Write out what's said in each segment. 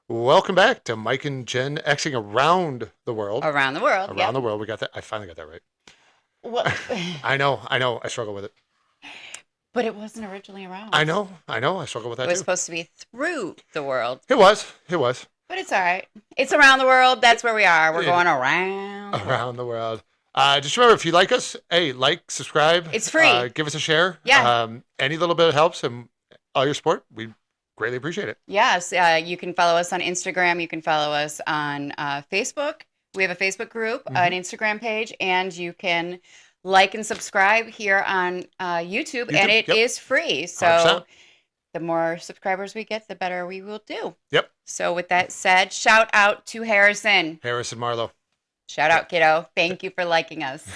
Welcome back to Mike and Jen Xing around the world. Around the world. Around Yep. the world. We got that. I finally got that right. Well, I know. I know. I struggle with it. but it wasn't originally I around. know. I know. I struggle with It that was too. supposed to be through the world. It was. It was. But it's all right. It's around the world. That's where we are. We're It, going around the world. around the world. Just remember, if you like us, hey, like, subscribe, It's free. give us a share. Yeah. Any little bit helps, and all your support, we greatly appreciate it. Yes. You can follow us on Instagram. You can follow us on Facebook. We have a Facebook group, an Instagram page, and you can like and subscribe here on YouTube, and it Yep. is free. So 100%. the more subscribers we get, the better we will do. Yep. So with that said, shout out to Harrison. Harrison Marlowe. Shout out, kiddo. Thank you for liking us.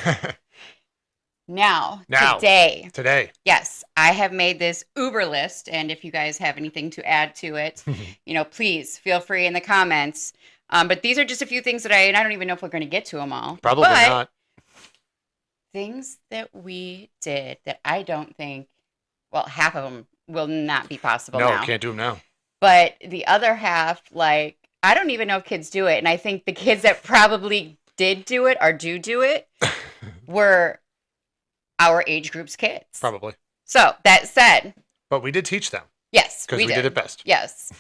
Now, Today. yes, I have made this Uber list, and if you guys have anything to add to it, please feel free in the comments. But these are just a few things that I don't even know if we're going to get to them all. Probably but not. things that we did that I don't think, well, half of them will not be possible No, now. can't do them now. But the other half, like, I don't even know if kids do it. And I think the kids that probably did do it or do it were our age group's kids. Probably. So that said, But we did teach them yes, because we did it best. Yes.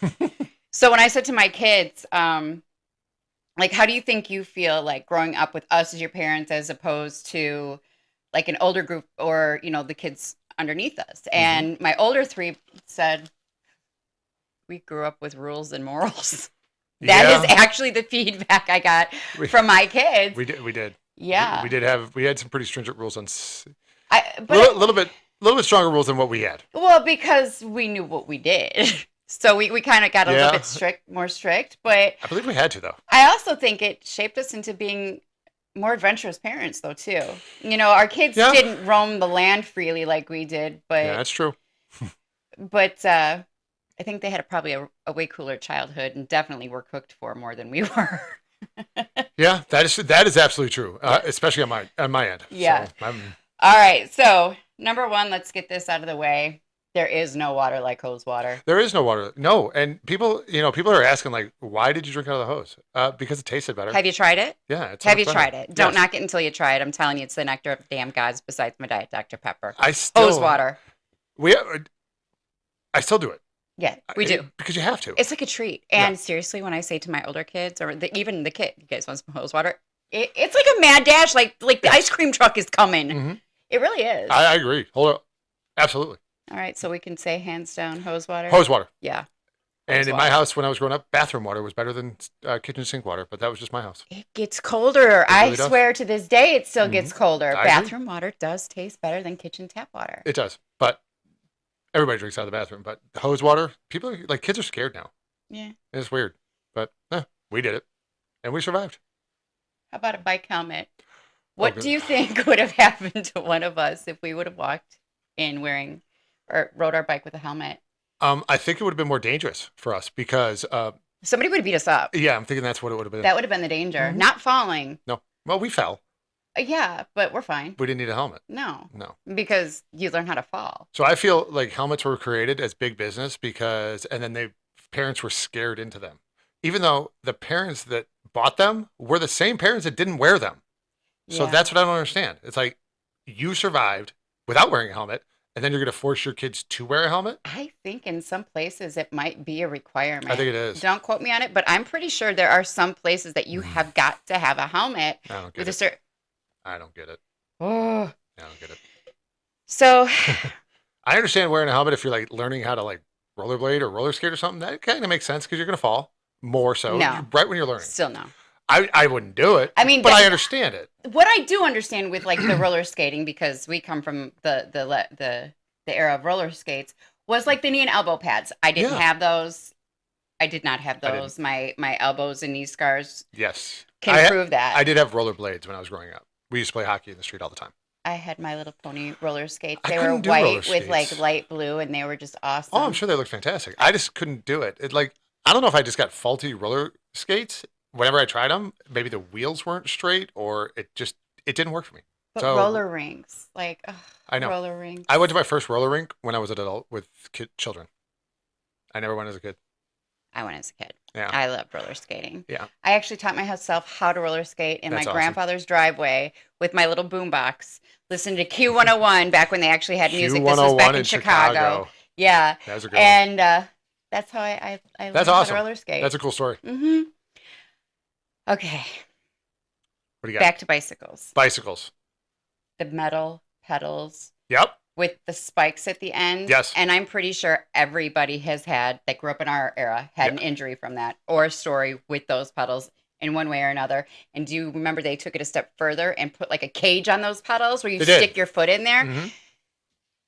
So when I said to my kids, like, how do you think you feel like growing up with us as your parents as opposed to like an older group or, the kids underneath us? And my older three said, we grew up with rules and morals. That is actually the feedback I got from my kids. We did. Yeah. We had some pretty stringent rules on A little bit stronger rules than what we had. Well, because we knew what we did. So we kind of got a little bit more strict, but I believe we had to though. I also think it shaped us into being more adventurous parents though too. Our kids didn't roam the land freely like we did, but yeah, that's true. But I think they had probably a way cooler childhood and definitely were cooked for more than we were. Yeah, that is absolutely true, especially on my end. Yeah. So All right. So, number one, let's get this out of the way. There is no water like hose water. there is no water. No, and people are asking like, why did you drink out of the hose? Because it tasted better. Have you tried it? Yeah, it's Have so you much tried better. it? Don't Yes. knock it until you try it. I'm telling you, it's the nectar of the damn gods besides my diet Dr. Pepper. Hose Water. I still do it. Yeah, we do. Because you have to. It's like a treat. And seriously, when I say to my older kids, or even the kid, you guys want some hose water? It's like a mad dash. Like the ice cream truck is coming. It really is. I agree. Hold on. Absolutely. All right, so we can say hands down hose water. Hose water. Yeah. And in my house, when I was growing up, bathroom water was better than kitchen sink water, but that was just my house. It gets colder. I swear to this day, it still gets colder. I Bathroom water does taste better than kitchen tap water. It does, but everybody drinks out of the bathroom. But hose water, kids are scared now. Yeah. It's weird, but we did it, and we survived. How about a bike helmet? What do you think would have happened to one of us if we would have walked in wearing or rode our bike with a helmet? I think it would have been more dangerous for us because Somebody would have beat us up. yeah, I'm thinking that's what it would have been. That would have been the danger. Not falling. No, well, we fell. Yeah, but we're fine. We didn't need a helmet. No. No. Because you learn how to fall. So I feel like helmets were created as big business and then parents were scared into them, even though the parents that bought them were the same parents that didn't wear them. So that's what I don't understand. It's like you survived without wearing a helmet, and then you're going to force your kids to wear a helmet? I think in some places it might be a requirement. I think it is. Don't quote me on it, but I'm pretty sure there are some places that you have got to have a helmet. I don't get with it. a certain. I don't get it. Oh. I don't get it. So I understand wearing a helmet if you're like learning how to like rollerblade or roller skate or something. That kind of makes sense because you're going to fall more so right when you're learning. Still no. I wouldn't do it. I mean, but I understand it. What I do understand with like the roller skating, because we come from the era of roller skates, was like the knee and elbow pads. I didn't have those. I did not have those. My elbows and knee scars. Yes. Can prove that. I did have rollerblades when I was growing up. We used to play hockey in the street all the time. I had My Little Pony roller skates. I They were couldn't do white roller with like skates. light blue, and they were just awesome. Oh, I'm sure they look fantastic. I just couldn't do it. I don't know if I just got faulty roller skates. Whenever I tried them, maybe the wheels weren't straight, or it didn't work for me. But So roller rinks, like I know. roller rinks. I went to my first roller rink when I was an adult with children. I never went as a kid. I went as a kid. Yeah. I love roller skating. Yeah. I actually taught myself how to roller skate in That's my awesome. grandfather's driveway with my little boombox. Listen to Q101 back when they actually had music. This was Q101 back in in Chicago. Chicago. Yeah. That was a good one. And that's how I learned That's how to awesome. roller skate. That's a cool story. Mm-hmm. Okay. What do you got? Back to bicycles. Bicycles. The metal pedals Yep. with the spikes at the end. Yes. And I'm pretty sure everybody has had, that grew up in our era, had an injury from that or a story with those pedals in one way or another. And do you remember they took it a step further and put like a cage on those pedals where you stick your foot in there? Mm-hmm.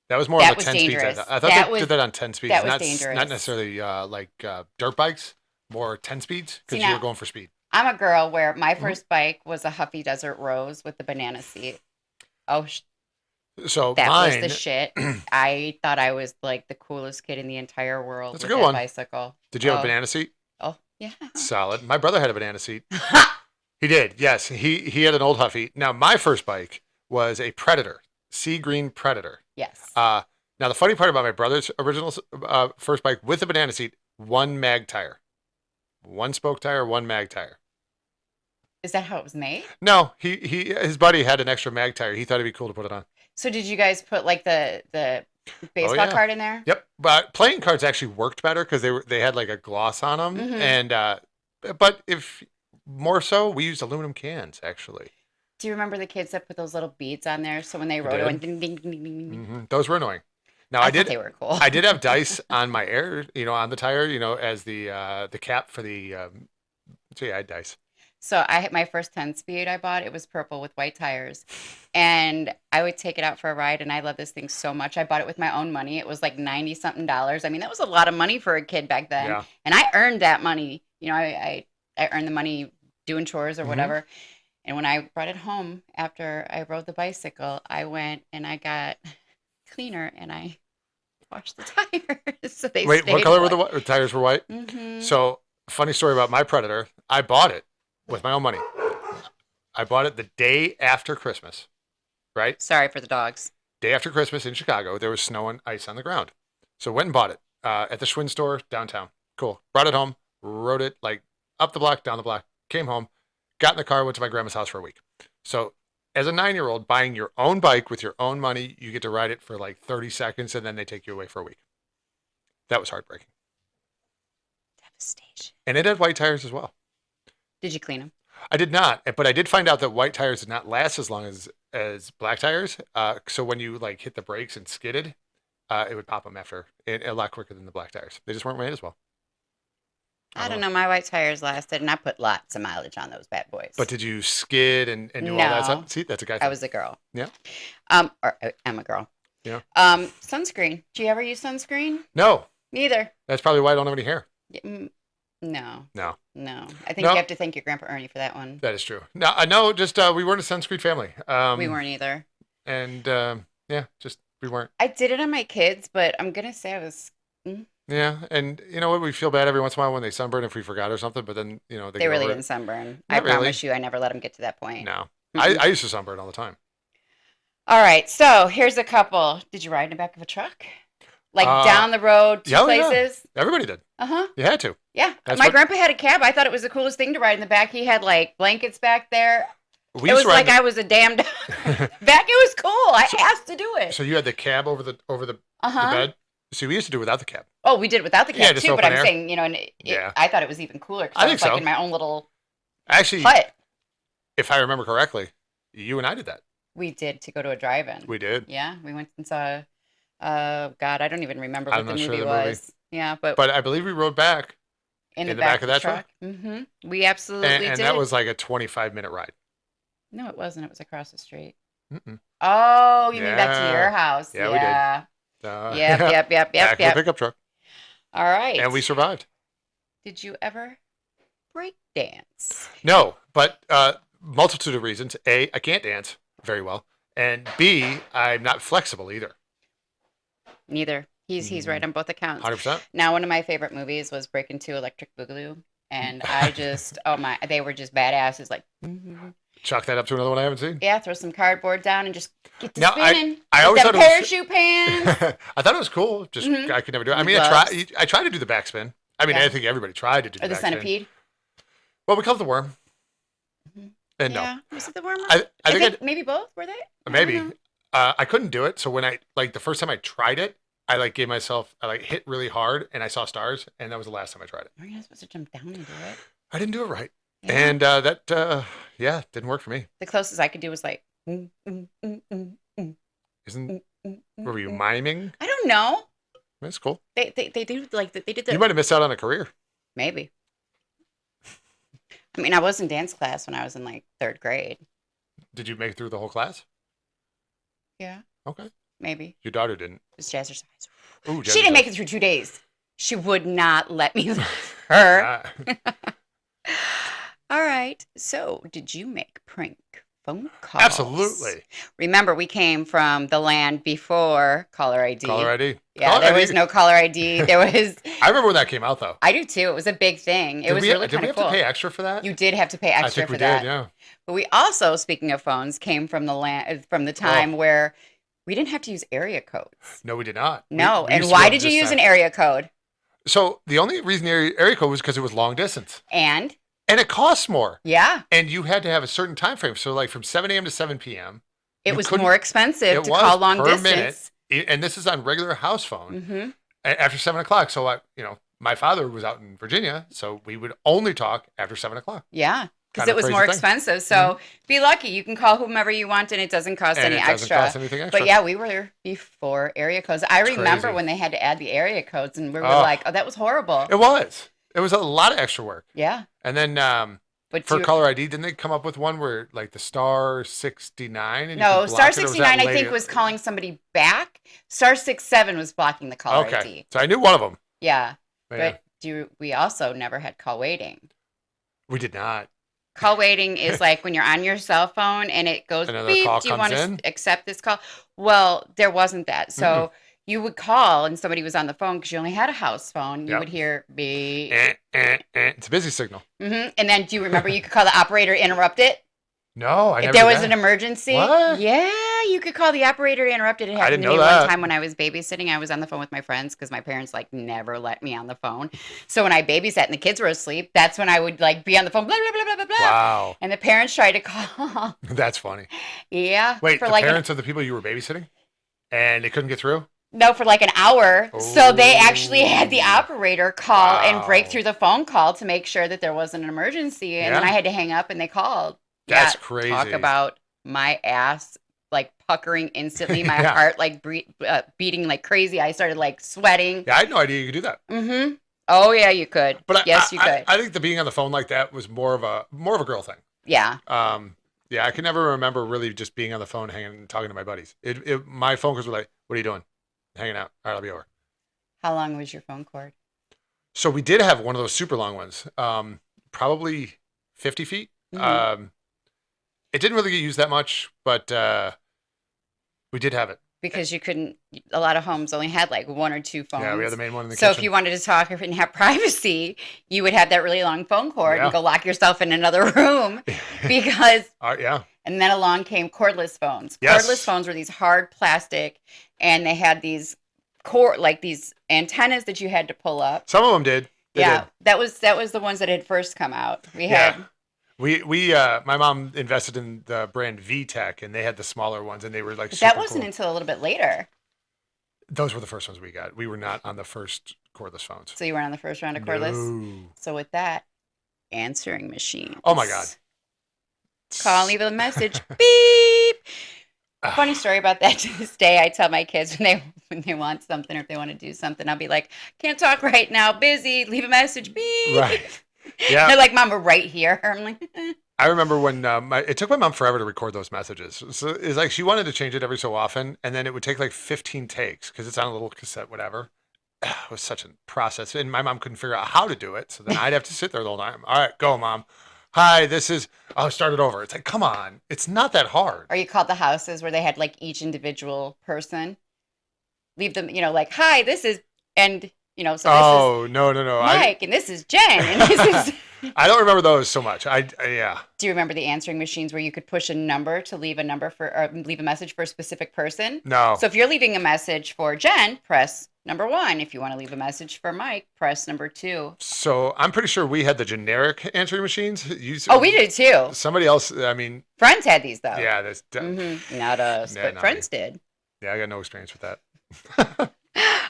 That was more That on the was 10 dangerous. speeds. I thought they did that on 10 speeds. That was not, dangerous. Not necessarily dirt bikes, more 10 speeds because you were going for speed. I'm a girl where my first bike was a Huffy Desert Rose with the banana seat. Oh, so that mine was the shit. I thought I was like the coolest kid in the entire world. That's with a good that one. Bicycle. Did you have a banana seat? Oh, yeah. Solid. My brother had a banana seat. He did. Yes, he had an old Huffy. Now my first bike was a Predator, sea green Predator. Yes. Now the funny part about my brother's original first bike with a banana seat, one mag tire, one spoke tire, one mag tire. Is that how it was made? No, his buddy had an extra mag tire. He thought it'd be cool to put it on. So did you guys put like the baseball card in there? Yep, but playing cards actually worked better because they had like a gloss on them, and but if more so, we used aluminum cans actually. Do you remember the kids that put those little beads on there? So when they rode, it went ding ding ding ding ding. Mm-hmm. Those were annoying. Now I thought they were cool. I did have dice on my air, on the tire, as the cap for the. So yeah, I had dice. So I had my first 10-speed I bought. It was purple with white tires. And I would take it out for a ride, and I love this thing so much. I bought it with my own money. It was like $90-something. I mean, that was a lot of money for a kid back then. Yeah. And I earned that money. I earned the money doing chores or whatever. And when I brought it home after I rode the bicycle, I went and I got cleaner and I washed the tires. So they Wait, stayed what color white. were the tires? Were white? Mm-hmm. So funny story about my Predator. I bought it with my own money. I bought it the day after Christmas, right? Sorry for the dogs. Day after Christmas in Chicago, there was snow and ice on the ground. So went and bought it at the Schwinn store downtown. Cool. Brought it home, rode it like up the block, down the block, came home, got in the car, went to my grandma's house for a week. So as a 9-year-old, buying your own bike with your own money, you get to ride it for like 30 seconds and then they take you away for a week. That was heartbreaking. Devastation. And it had white tires as well. Did you clean them? I did not, but I did find out that white tires did not last as long as black tires. So when you like hit the brakes and skidded, it would pop them after a lot quicker than the black tires. They just weren't made as well. I don't know. My white tires lasted, and I put lots of mileage on those bad boys. But did you skid and do all that stuff? See, that's a guy thing. I was a girl. Yeah. Or I'm a girl. Yeah. Sunscreen. Do you ever use sunscreen? No. Neither. That's probably why I don't have any hair. No. No. I think you have to thank your Grandpa Ernie for that one. That is true. No, I know. Just we weren't a sunscreen family. We weren't either. And yeah, just we weren't. I did it on my kids, but I'm gonna say I was. Yeah, and you know what? We feel bad every once in a while when they sunburn if we forgot or something. But then they really didn't sunburn. Not I really. promise you, I never let them get to that point. No, I used to sunburn all the time. All right, so here's a couple. Did you ride in the back of a truck? Like down the road to places? Yeah. Everybody did. Uh-huh. You had to. Yeah. My grandpa had a cab. I thought it was the coolest thing to ride in the back. He had like blankets back there. It was like I was a damn dog. Back, it was cool. I asked to do it. So you had the cab over the bed? See, we used to do it without the cab. Oh, we did without the cab too, but I'm air. saying, I thought it was even cooler because I was like in my own little hut. If I remember correctly, you and I did that. We did to go to a drive-in. We did. Yeah, we went and saw. God, I don't even remember what the movie was. Yeah, but I believe we rode back in the back of that truck. Mm-hmm. We absolutely did. And that was like a 25-minute ride. No, it wasn't. It was across the street. Mm-mm. Oh, you mean back to your house? Yeah, we did. Yep. Back in the pickup truck. All right. And we survived. Did you ever break dance? No, but multitude of reasons. A, I can't dance very well, and B, I'm not flexible either. Neither. He's right on both accounts. 100%. Now, one of my favorite movies was Breaking 2 Electric Boogaloo, and I just they were just badasses. Like, chalk that up to another one I haven't seen. Yeah, throw some cardboard down and just get to now, spinning. I always thought parachute pants. I thought it was cool. Just I could never do it. I mean, I tried to do the backspin. I mean, Yeah. I think everybody tried to do Or the vaccine. centipede. Well, we called it the worm. Mhm. And Yeah. Was it the worm? I think Maybe both, were they? maybe I couldn't do it. So when I like the first time I tried it, I like gave myself I like hit really hard and I saw stars, and that was the last time I tried it. Are you not supposed to jump down and do it? I didn't do it right, Yeah. and yeah, didn't work for me. The closest I could do was like, mm, mm, mm, mm, mm, Isn't mm, were you mm. miming? I don't know. That's cool. They do like they did the You might have missed out on a career. maybe. I mean, I was in dance class when I was in like 3rd grade. Did you make it through the whole class? Yeah, Okay. maybe. Your daughter didn't. It was jazzercise. Ooh, She didn't make it through 2 days. She would not let me leave her. All right. So, did you make prank phone calls? Absolutely. Remember, we came from the land before caller ID. Caller ID. Yeah, Caller there ID. was no caller ID. There was. I remember when that came out, though. I do too. It was a big thing. It was really Did kind we of have cool. to pay extra for that? You did have to pay I extra think for we that. did. Yeah. But we also, speaking of phones, came from the land from the time where we didn't have to use area codes. No, we did not. No. We And used to why be able did you to use just, an area code? So the only reason the area code was because it was long distance, And and it costs more, yeah, and you had to have a certain time frame. So like from 7 a.m. to 7 p.m. it you was couldn't- more expensive it to was call long per distance. minute, and this is on regular house phone Mm-hmm. after 7 o'clock. So my father was out in Virginia, so we would only talk after 7 o'clock. Yeah, because Kind it of was crazy more thing. expensive. So be lucky. You can call whomever you want, and it doesn't cost And any it doesn't extra. cost anything extra. But yeah, we were before area codes. I remember crazy. when they had to add the area codes, and we were Oh. like, "Oh, that was horrible." It was. It was a lot of extra work. Yeah, And then but for you- caller ID, didn't they come up with one where like the star 69? And you no, could block star it, or was that 69 I think later? was calling somebody back. Star 67 was blocking the caller Okay, ID. so I knew one of them. Yeah, Yeah. but we also never had call waiting. We did not. Call waiting is like when you're on your cell phone and it goes Another beep. call Do you comes want in? to accept this call? Well, there wasn't that. So you would call and somebody was on the phone because you only had a house phone. You Yep. would hear beep. It's a busy signal. And then do you remember you could call the operator, interrupt it? No, I If never there did was that. an emergency, What? yeah, you could call the operator, interrupt it. It happened didn't to know me that. one time when I was babysitting. I was on the phone with my friends because my parents like never let me on the phone. So when I babysat and the kids were asleep, that's when I would like be on the phone, blah blah blah blah blah blah. Wow, And the parents tried to call. that's funny. Yeah. Wait, for the like parents of the people you were babysitting, and they couldn't get through? for like an hour. So they actually had the Oh. operator call and break Wow. through the phone call to make sure that there wasn't an emergency. And then Yeah. I had to hang up and they called. That's Yeah, crazy. Talk about my ass like puckering instantly, my Yeah. heart like beating like crazy. I started like sweating. Yeah, I had no idea you could do that. Mm-hmm. Oh yeah, you could. But Yes, you could. I think the being on the phone like that was more of a girl thing. Yeah. Yeah, I can never remember really just being on the phone, hanging and talking to my buddies. My phone calls were like, "What are you doing? Hanging out. All right, I'll be over." How long was your phone cord? So we did have one of those super long ones, probably 50 feet. Mhm. It didn't really get used that much, but we did have it. Because you couldn't. A lot of homes only had like one or two phones. Yeah, we had the main one in the So kitchen. if you wanted to talk and have privacy, you would have that really long phone cord Yeah. and go lock yourself in another room because. Yeah. And then along came cordless phones. Yes. Cordless phones were these hard plastic, and they had these these antennas that you had to pull up. Some of them did. They yeah, did. that was the ones that had first come out. We Yeah. had We my mom invested in the brand VTech, and they had the smaller ones, and they were like but super that wasn't cool. until a little bit later. Those were the first ones we got. We were not on the first cordless phones. So you weren't on the first round of cordless. No. So with that, answering machines. Oh my God. Call, leave a message. Beep. Ah. Funny story about that to this day. I tell my kids when they want something or if they want to do something, I'll be like, "Can't talk right now. Busy. Leave a message." Beep. Right. Yeah. They're like, "Mom, we're right here." I'm like, I remember when it took my mom forever to record those messages. So it's like she wanted to change it every so often, and then it would take like 15 takes because it's on a little cassette, whatever. It was such a process, and my mom couldn't figure out how to do it. So then I'd have to sit there the whole time. All right, go, Mom. Hi, this is. I'll start it over. It's like, come on, it's not that hard. Or you called the houses where they had like each individual person. Leave them, like, "Hi, this is," and so this is Oh no. Mike, and this is Jen, and this is. I don't remember those so much. Yeah. Do you remember the answering machines where you could push a number to leave a number or leave a message for a specific person? No. So if you're leaving a message for Jen, press number 1. If you want to leave a message for Mike, press number 2. So I'm pretty sure we had the generic answering machines. Oh, we did too. Somebody else, I mean. Friends had these though. Yeah, that's not us, yeah, but not friends me. did. Yeah, I got no experience with that.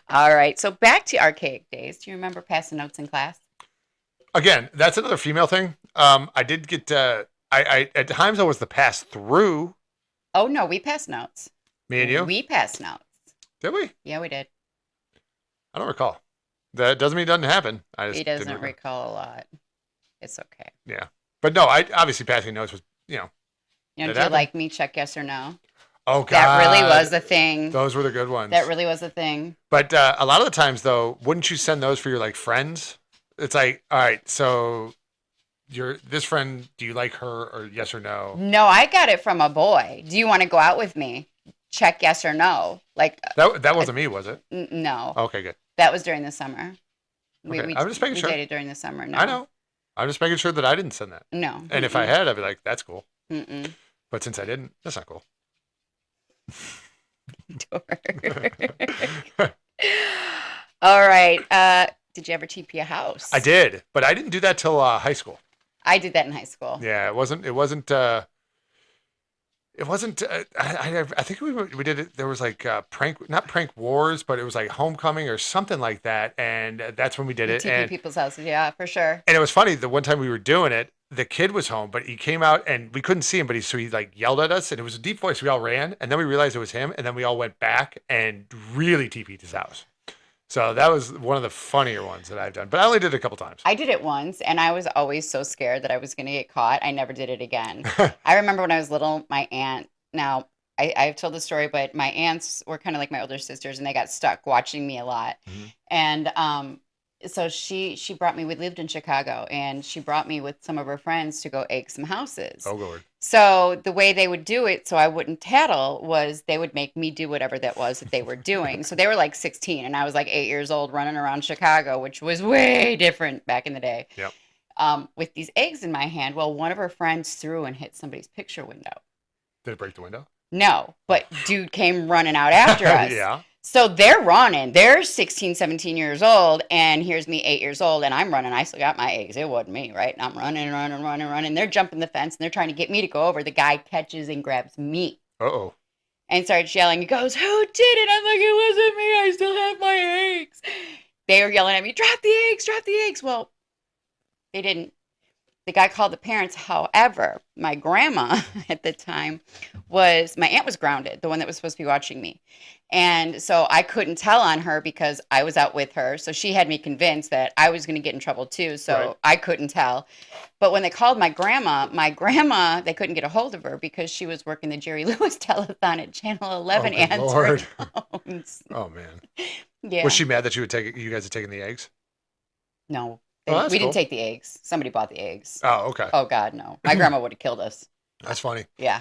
All right, so back to archaic days. Do you remember passing notes in class? Again, that's another female thing. I did get, I at times I was the pass through. Oh no, we passed notes. Me and you? We passed notes. Did we? Yeah, we did. I don't recall. That doesn't mean it doesn't happen. I just He doesn't didn't recall a lot. It's okay. Yeah. But no, I obviously passing notes was, Do that you happened. like me? Check yes or no. Oh, God. That really was the thing. Those were the good ones. That really was the thing. But a lot of the times, though, wouldn't you send those for your, like, friends? It's like, all right, so this friend, do you like her or yes or no? No, I got it from a boy. Do you want to go out with me? Check yes or no. Like That wasn't me, was it? no. Okay, good. That was during the summer. Okay, I'm just making sure. We dated during the summer. No. I know. I'm just making sure that I didn't send that. No. And if I had, I'd be like, that's cool. Mm-mm. But since I didn't, that's not cool. All right. Did you ever TP a house? I did, but I didn't do that till high school. I did that in high school. Yeah, it wasn't. I think we did it. There was like not prank wars, but it was like homecoming or something like that, and that's when we did it. TP And people's houses, yeah, for sure. And it was funny. The one time we were doing it, the kid was home, but he came out and we couldn't see him, but he like yelled at us, and it was a deep voice. We all ran, and then we realized it was him, and then we all went back and really TP'd his house. So that was one of the funnier ones that I've done, but I only did it a couple times. I did it once, and I was always so scared that I was going to get caught. I never did it again. I remember when I was little, my aunt. Now I've told the story, but my aunts were kind of like my older sisters, and they got stuck watching me a lot. Mm-hmm. And so she brought me. We lived in Chicago, and she brought me with some of her friends to go egg some houses. Oh, Lord. So the way they would do it, so I wouldn't tattle, was they would make me do whatever that was that they were doing. So they were like 16, and I was like 8 years old running around Chicago, which was way different back in the day. Yep. With these eggs in my hand, well, one of her friends threw and hit somebody's picture window. Did it break the window? No, but dude came running out after us. Yeah. So they're running. They're 16, 17 years old, and here's me 8 years old, and I'm running. I still got my eggs. It wasn't me, right? And I'm running. They're jumping the fence, and they're trying to get me to go over. The guy catches and grabs me. Uh-oh. And starts yelling. He goes, "Who did it?" I'm like, "It wasn't me. I still have my eggs." They were yelling at me, "Drop the eggs, drop the eggs." Well, they didn't. The guy called the parents. However, my grandma at the time my aunt was grounded, the one that was supposed to be watching me. And so I couldn't tell on her because I was out with her. So she had me convinced that I was going to get in trouble too. So Right. I couldn't tell. But when they called my grandma, they couldn't get a hold of her because she was working the Jerry Lewis telethon at Channel 11 good answering Lord. phones. Oh, man. Yeah. Was she mad that you guys had taken the eggs? No. Oh, that's we cool. didn't take the eggs. Somebody bought the eggs. Oh, okay. Oh, God, no. My grandma would have killed us. That's funny. Yeah.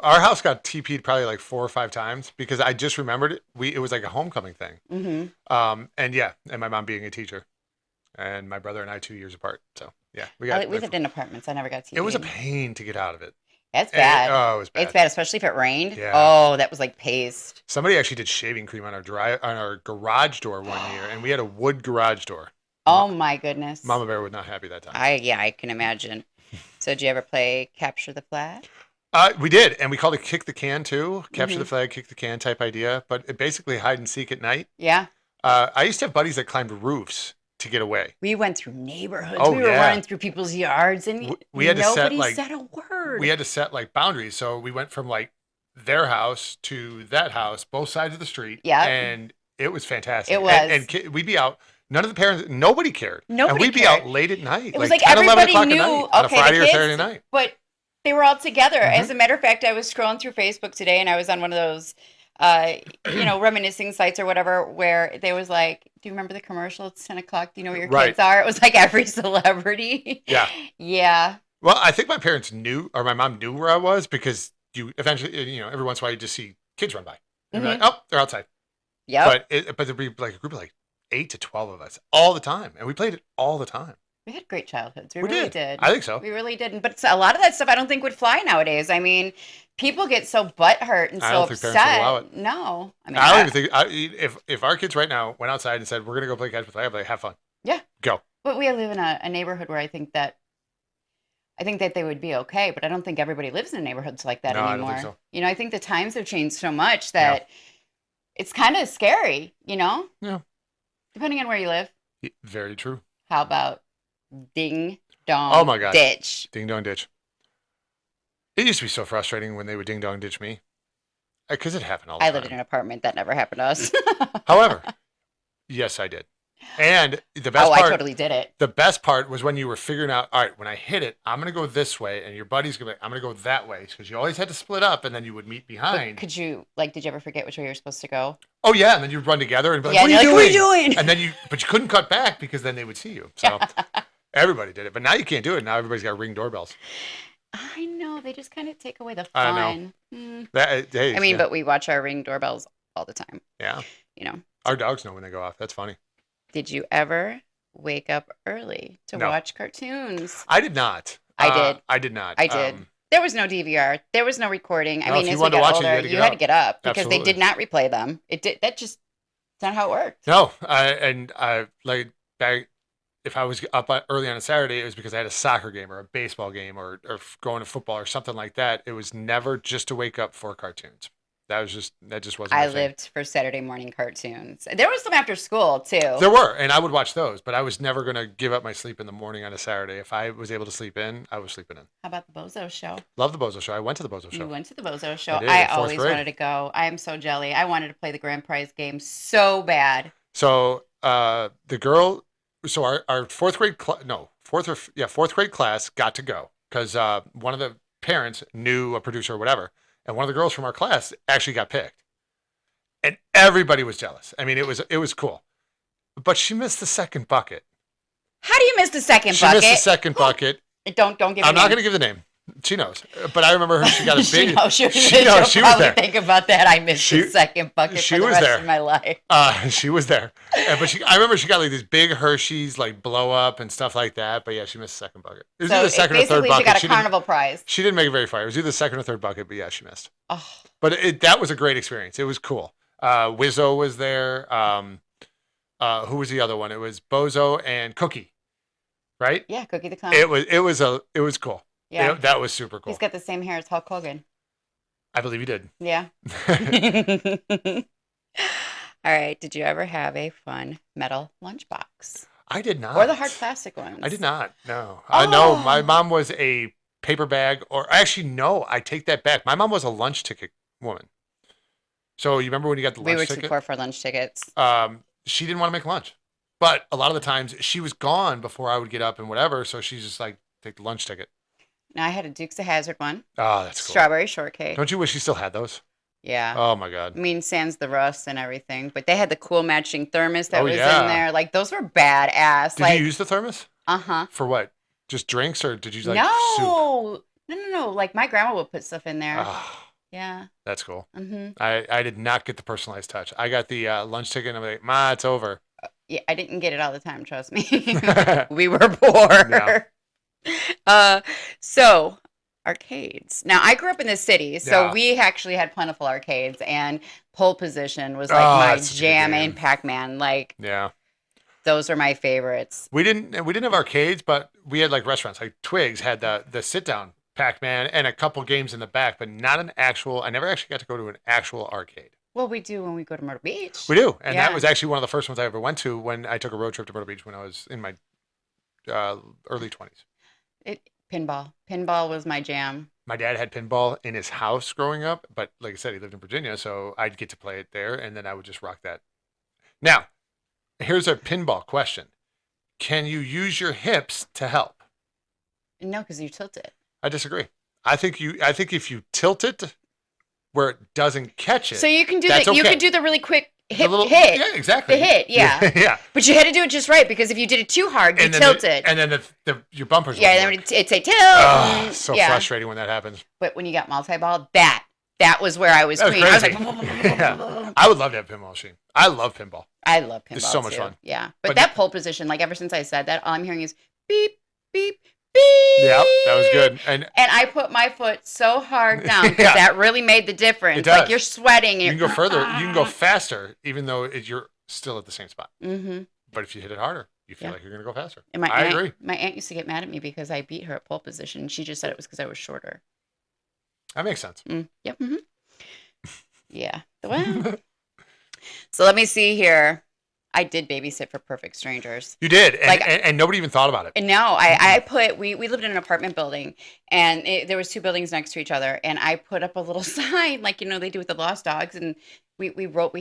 Our house got TP'd probably like 4 or 5 times because I just remembered it. It was like a homecoming thing. Mm-hmm. And my mom being a teacher, and my brother and I 2 years apart. So yeah, We lived in apartments. I never got TV. It was a pain to get out of it. That's bad. It was bad. It's bad, especially if it rained. Yeah. Oh, that was like paste. Somebody actually did shaving cream on our garage door one year, and we had a wood garage door. Oh my goodness. Mama Bear was not happy that time. I can imagine. So did you ever play Capture the Flag? We did, and we called it Kick the Can too. Capture Mhm. the Flag, Kick the Can type idea, but it basically hide and seek at night. Yeah. I used to have buddies that climbed roofs to get away. We went through neighborhoods. Oh, we were yeah. running through people's yards, and We had to set, nobody like- said a word. We had to set like boundaries, so we went from like their house to that house, both sides of the street. Yeah. And it was fantastic. It was. And we'd be out. None of the parents, nobody cared. Nobody and we'd be cared. out late at night. It was 10, like 11 everybody o'clock knew, at night on a okay, Friday the or kids, Saturday night. but they were all together. Mhm. As a matter of fact, I was scrolling through Facebook today, and I was on one of those, reminiscing sites or whatever, where they was like, "Do you remember the commercial? It's 10 o'clock. Do you know where your Right. kids are?" It was like every celebrity. Yeah. Yeah. Well, I think my parents knew, or my mom knew where I was because you eventually, every once in a while you just see kids run by. And you're like, oh, they're outside. Yep. But there'd be like a group of like 8 to 12 of us all the time. And we played it all the time. We had great childhoods. We We really did. did. I think so. We really did. But a lot of that stuff I don't think would fly nowadays. I mean, people get so butthurt and I so don't think parents would allow upset. it. No. I mean, I don't even think if our kids right now went outside and said we're gonna go play catch with flag, I'd be like, have fun. yeah. Go. But we live in a neighborhood where I think that they would be okay, but I don't think everybody lives in neighborhoods like that No, I anymore. don't think so. You know, I think the times have changed so much that it's kind of scary, you know? Yeah. Depending on where you live. Very true. How about ding dong Oh my God. ditch? Ding dong ditch. It used to be so frustrating when they would ding dong ditch me. Because it happened all the I time. lived in an apartment that never happened to us. However, yes, I did. And the best Oh, part, I totally did it. the best part was when you were figuring out, all right, when I hit it, I'm going to go this way, and your buddy's going to be like, I'm going to go that way. Because you always had to split up, and then you would meet But behind. did you ever forget which way you were supposed to go? Oh, yeah, and then you'd run together and be like, Yeah, what and are you're you like, doing? what are you doing? And then but you couldn't cut back because then they would see you. So everybody did it. But now you can't do it. Now everybody's got Ring doorbells. I know. They just kind of take away the I know. fun. Hey, I mean, yeah. but we watch our Ring doorbells all the time. Yeah. You know. Our dogs know when they go off. That's funny. Did you ever wake up early to No. watch cartoons? I did not. I did. I did not. I did. There was no DVR. There was no recording. I No, mean, if you as we wanted to got watch it, older, you had to get up. because Absolutely. they did not replay them. That's not how it worked. No, like back if I was up early on a Saturday, it was because I had a soccer game or a baseball game or going to football or something like that. It was never just to wake up for cartoons. That just wasn't. I my thing. lived for Saturday morning cartoons. There was some after school too. There were, and I would watch those, but I was never going to give up my sleep in the morning on a Saturday. If I was able to sleep in, I was sleeping in. How about the Bozo Show? Love the Bozo Show. I went to the Bozo Show. You went to the Bozo Show. did, I in fourth always grade. wanted to go. I am so jelly. I wanted to play the grand prize game so bad. So the girl, so our fourth grade class got to go because one of the parents knew a producer or whatever, and one of the girls from our class actually got picked. And everybody was jealous. I mean, it was cool. But she missed the second bucket. How do you miss the second She bucket? missed the second bucket. Don't give. I'm not going to give the name. She knows. But I remember her. She got a big. she knows. She knows. She was probably there. think about that. I missed the second bucket she for the was rest there. of my life. She was there. But I remember she got like these big Hershey's like blow up and stuff like that. But yeah, she missed the second bucket. It was So either the second or third basically, bucket. she got a didn't- carnival prize. She didn't make it very far. It was either the second or third bucket. But yeah, she missed. Oh, But that was a great experience. It was cool. Wizzo was there. Who was the other one? It was Bozo and Cookie, right? yeah, Cookie the Clown. It was cool. yeah, That was super cool. he's got the same hair as Hulk Hogan. I believe he did. Yeah. All right. Did you ever have a fun metal lunchbox I did not. or the hard plastic ones? I did not. No. I know Oh. my mom was a paper bag, or actually no, I take that back. My mom was a lunch ticket woman. So you remember when you got the We lunch were too ticket? poor for lunch tickets. She didn't want to make lunch, but a lot of the times she was gone before I would get up and whatever. So she's just like, take the lunch ticket. Now I had a Dukes of Hazzard one. Oh, that's cool. Strawberry shortcake. Don't you wish you still had those? Yeah. Oh my God. I mean, sans the rust and everything, but they had the cool matching thermos that Oh, was yeah. in there. Like those were badass. Did like, you use the thermos uh-huh. for what? Just drinks, or did you like No. No. Like my grandma would put stuff in there. Ah, Yeah. that's cool. Mm-hmm. I did not get the personalized touch. I got the lunch ticket, and I'm like, Ma, it's over. Yeah, I didn't get it all the time, trust me. We were poor. So arcades. Now I grew up in the city, so Yeah. we actually had plentiful arcades, and pole position was Oh, like my that's such a good jam, game. and Pac-Man. Like Yeah. those are my favorites. We didn't have arcades, but we had like restaurants. Like Twigs had the sit down Pac-Man and a couple games in the back, but not an actual. I never actually got to go to an actual arcade. Well, we do when we go to Myrtle Beach. We do, and Yeah. that was actually one of the first ones I ever went to when I took a road trip to Myrtle Beach when I was in my early 20s. Pinball was my jam. My dad had pinball in his house growing up, but like I said, he lived in Virginia, so I'd get to play it there, and then I would just rock that. Now, here's a pinball question: can you use your hips to help? No, because you tilt it. I disagree. I think if you tilt it where it doesn't catch it, So you can do that's the you okay. can do the really quick The hit. Yeah, exactly. The hit, yeah. yeah. But you had to do it just right, because if you did it too hard, you And then tilt it. and then your bumpers. Yeah, wouldn't then work. it'd say tilt. Oh, and- so yeah. frustrating when that happens. But when you got multi-ball, that was where I was That was queen. I was crazy. like, Yeah. I would love to have a pinball machine. I love pinball. I love pinball. It's so much too. fun. Yeah, but But- that pole position, like ever since I said that, all I'm hearing is beep, beep, beep. Yeah, that was good. And And I put my foot so hard down because yeah, that really made the it difference. does. Like you're sweating. You You're, can go further. You can go faster, even though you're still at the same spot. mm-hmm. But if you hit it harder, you feel Yeah. like you're going to go faster. And I agree. my aunt used to get mad at me because I beat her at pole position. She just said it was because I was shorter. That makes sense. Yep. Mm-hmm. Yeah. Well, so let me see here. I did babysit for perfect strangers. You did, and, Like- and nobody even thought about it. And no, I put, we lived in an apartment building and there was 2 buildings next to each other. And I put up a little sign, like, they do with the lost dogs. And we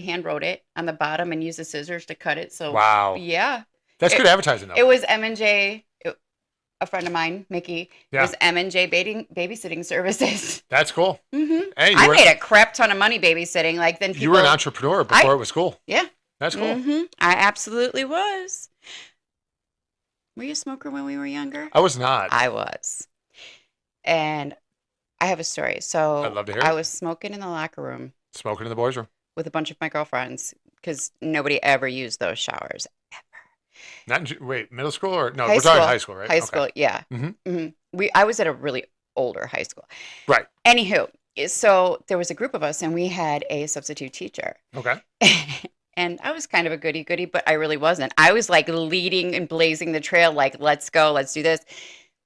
hand wrote it on the bottom and used the scissors to cut it. So Wow. yeah, That's good advertising, though. it was M&J, a friend of mine, Mickey, Yeah. was M&J babysitting services. That's cool. Mm-hmm. Hey, I made a crap ton of money babysitting. Like then people, you were an entrepreneur before it was cool. Yeah. That's cool. Mm-hmm. I absolutely was. Were you a smoker when we were younger? I was not. I was. And I have a story. So I'd love to hear I it. was smoking in the locker room Smoking in the boys' room. with a bunch of my girlfriends because nobody ever used those showers. Not in, wait, middle school or no? High We're talking school. high school, right? High Okay. school, yeah. Mhm. I was at a really older high school. Right. Anywho, so there was a group of us and we had a substitute teacher. Okay. And I was kind of a goody-goody, but I really wasn't. I was like leading and blazing the trail, like, let's go, let's do this.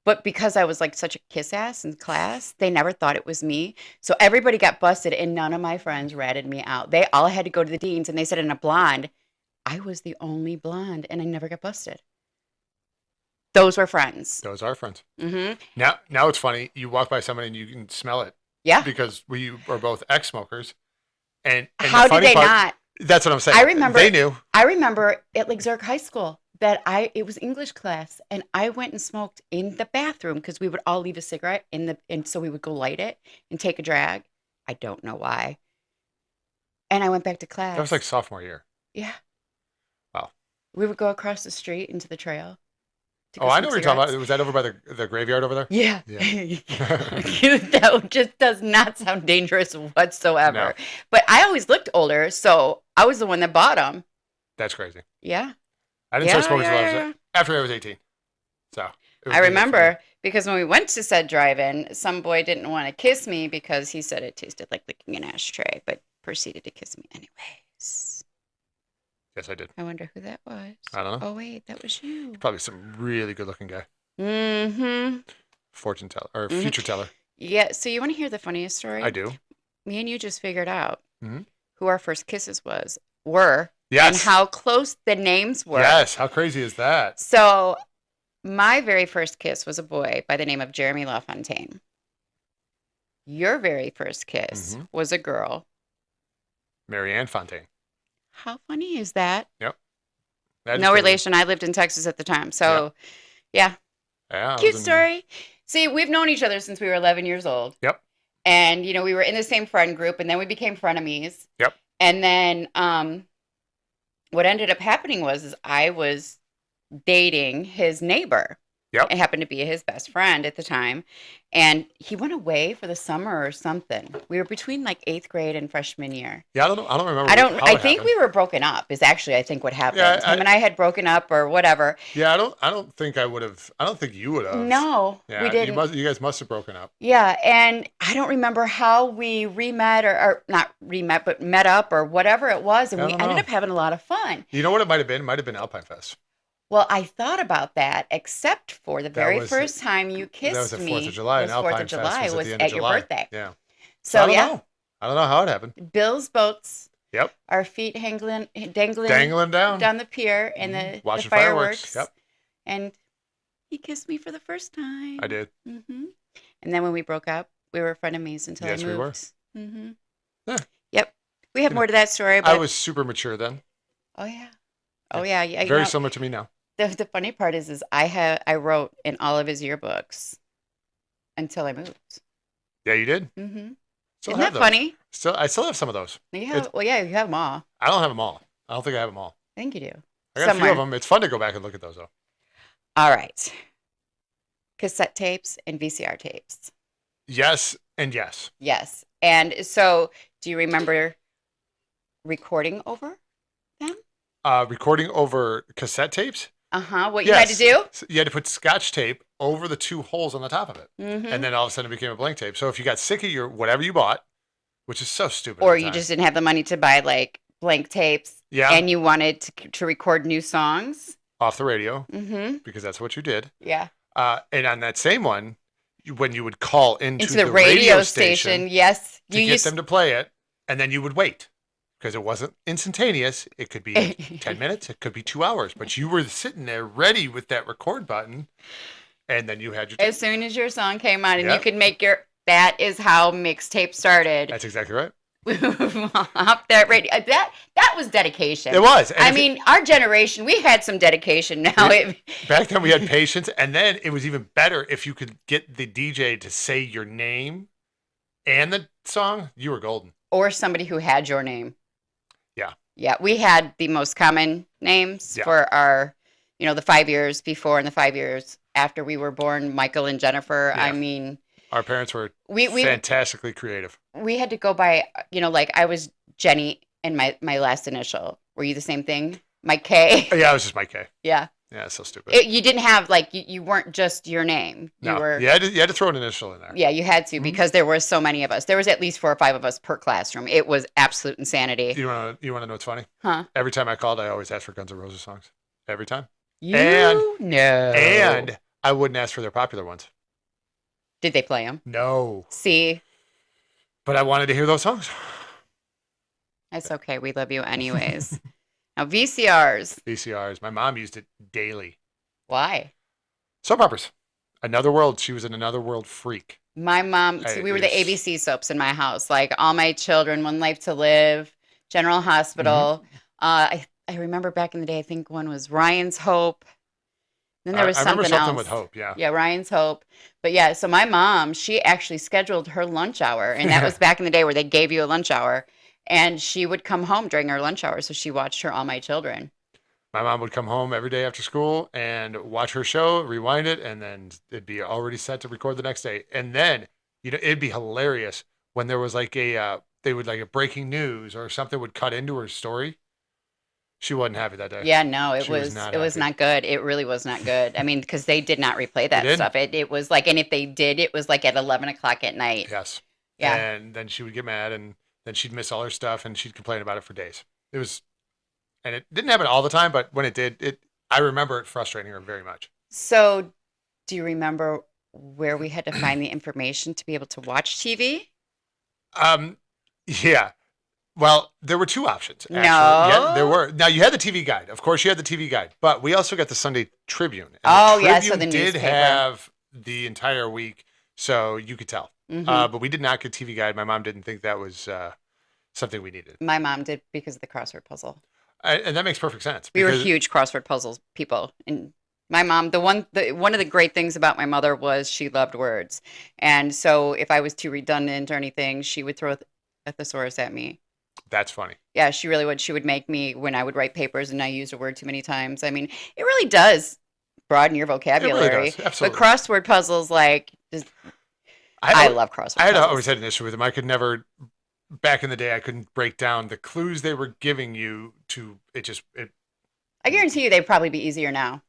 But because I was like such a kiss ass in class, they never thought it was me. So everybody got busted and none of my friends ratted me out. They all had to go to the deans and they said, in a blonde, I was the only blonde and I never got busted. Those were friends. Those are friends. Mm-hmm. Now it's funny. You walk by somebody and you can smell it Yeah. because we are both ex-smokers. And How the did funny they part, not? That's what I'm saying. I remember- They knew. I remember at like Zurich High School that it was English class and I went and smoked in the bathroom because we would all leave a cigarette and so we would go light it and take a drag. I don't know why. And I went back to class. That was like sophomore year. Yeah. Wow. We would go across the street into the trail. to go Oh, I smoke know what you're talking about. cigarettes. Was that over by the graveyard over there? Yeah. Yeah. That just does not sound dangerous whatsoever. No. But I always looked older, so I was the one that bought them. That's crazy. Yeah. I didn't start Yeah, smoking until I yeah, was after I was 18. So it was I good remember because when we went to said drive-in, some boy didn't want to kiss me because he said it tasted like licking an ashtray, but proceeded to kiss me anyways. Yes, I did. I wonder who that was. I don't know. Oh wait, that was you. Probably some really good-looking guy, Mm-hmm. fortune teller or Mhm. future teller. Yeah. So you want to hear the funniest story? I do. Me and you just figured out Mhm. who our first kisses were, Yes. and how close the names were. Yes. How crazy is that? So my very first kiss was a boy by the name of Jeremy LaFontaine. Your very first kiss Mhm. was a girl. Marianne Fontaine. How funny is that? That is No crazy. relation. I lived in Texas at the time. So, yeah, Yeah. I cute was in- story. See, we've known each other since we were 11 years old. Yep. And, we were in the same friend group, and then we became frenemies. Yep. And then what ended up happening is I was dating his neighbor. Yep. It happened to be his best friend at the time. And he went away for the summer or something. We were between like 8th grade and freshman year. Yeah. I don't know. I don't remember. how I it think happened. we were broken up is actually, I think, what happened. Yeah, Him and I had broken up or whatever. Yeah. I don't think I would have. I don't think you would have. No, Yeah. we didn't. You guys must have broken up. Yeah, and I don't remember how we re-met or not re-met, but met up or whatever it was, and I we don't ended know. up having a lot of fun. You know what it might have been? It might have been Alpine Fest. Well, I thought about that, except for the very was- first time you kissed That was the me. 4th of July, and was 4th Alpine of July Fest was was at the end at of your July. birthday. Yeah. So I don't yeah, know. I don't know how it happened. Bill's boats. Yep. Our feet dangling Dangling down. the pier and the Watching fireworks. fireworks. Yep. And he kissed me for the first time. I did. Mm-hmm. And then when we broke up, we were frenemies until Yes, I we were. moved. Mm-hmm. Yeah. Yep. We have You more to that story. But I was super mature then. Oh yeah. Oh yeah. Yeah. Very similar to me now. The funny part is I wrote in all of his yearbooks until I moved. Yeah, you did. Mm-hmm. Still Isn't have that those. funny? I still have some of those. You have, well, yeah, you have them all. I don't have them all. I don't think I have them all. I think you do. I got a few of them. It's fun to go back and look at those though. All right. Cassette tapes and VCR tapes. Yes and yes. Yes. And so, do you remember recording over them? Recording over cassette tapes. What you had to do? So you had to put Scotch tape over the 2 holes on the top of it, Mm-hmm. and then all of a sudden it became a blank tape. So if you got sick of your whatever you bought, which is so stupid, at Or the you time. just didn't have the money to buy like blank tapes, Yeah. and you wanted to record new songs. Off the radio, Mm-hmm. because that's what you did. Yeah. And on that same one, when you would call into the the radio station. Yes, to get them to play it, and then you would wait because it wasn't instantaneous. It could be 10 minutes, it could be 2 hours, but you were sitting there ready with that record button, and then you had your. As soon as your song came on, and you Yep. could make your. That is how mixtape started. That's exactly right. Off that radio. That was dedication. It was. And I if mean, our generation, we had some dedication. Now back then we had patience, and then it was even better if you could get the DJ to say your name and the song. You were golden. or somebody who had your name. Yeah. Yeah, we had the most common names Yeah. for our, the 5 years before and the 5 years after we were born, Michael and Jennifer. Yeah. I mean, Our parents were we fantastically creative. we had to go by, like I was Jenny and my last initial. Were you the same thing? Mike K. Yeah, it was just Mike K. Yeah. Yeah, it's so stupid. You didn't have you weren't just your name. No, You were you had to throw an initial in there. Yeah, you had to Mhm. because there were so many of us. There was at least 4 or 5 of us per classroom. It was absolute insanity. You want to know what's funny? Huh? Every time I called, I always asked for Guns N' Roses songs. Every time. You And- know. And I wouldn't ask for their popular ones. Did they play them? No. See, But I wanted to hear those songs. that's okay. We love you anyways. Now VCRs. VCRs. My mom used it daily. Why? Soap operas. Another World. She was an Another World freak. My mom. I- See, we were the it's- ABC soaps in my house. Like All My Children, One Life to Live, General Hospital. Mm-hmm. I remember back in the day. I think one was Ryan's Hope. Then there was I remember something something else. with Hope. Yeah. Yeah, Ryan's Hope. But yeah, so my mom, she actually scheduled her lunch hour. And that was back in the day where they gave you a lunch hour. And she would come home during her lunch hour. So she watched her All My Children. My mom would come home every day after school and watch her show, rewind it, and then it'd be already set to record the next day. And then, it'd be hilarious when there was like a breaking news or something would cut into her story. She wasn't happy that day. Yeah, no, it She was was not it was happy. not good. It really was not good. I mean, because they did not replay that didn't. stuff. It was like, and if they did, it was like at 11 o'clock at night. Yes. Yeah. And then she would get mad, and then she'd miss all her stuff, and she'd complain about it for days. And it didn't happen all the time, but when it did, I remember it frustrating her very much. So, do you remember where we had to find the information to be able to watch TV? Yeah. Well, there were 2 options. Actually. No. Yeah, there were. Now you had the TV guide. Of course, you had the TV guide, but we also got the Sunday Tribune. And Oh, the yeah, so Tribune the did newspaper. have the entire week, so you could tell. Mhm. But we did not get TV guide. My mom didn't think that was something we needed, My mom did because of the crossword puzzle. and that makes perfect sense. We were because- huge crossword puzzles people, and my mom. One of the great things about my mother was she loved words, and so if I was too redundant or anything, she would throw a thesaurus at me. That's funny. Yeah, she really would. She would make me when I would write papers and I used a word too many times. I mean, it really does broaden your vocabulary. does, absolutely. But crossword puzzles, like, I love crossword I had puzzles. always had an issue with them. I could never. Back in the day, I couldn't break down the clues they were giving you to it. I guarantee you they'd probably be easier now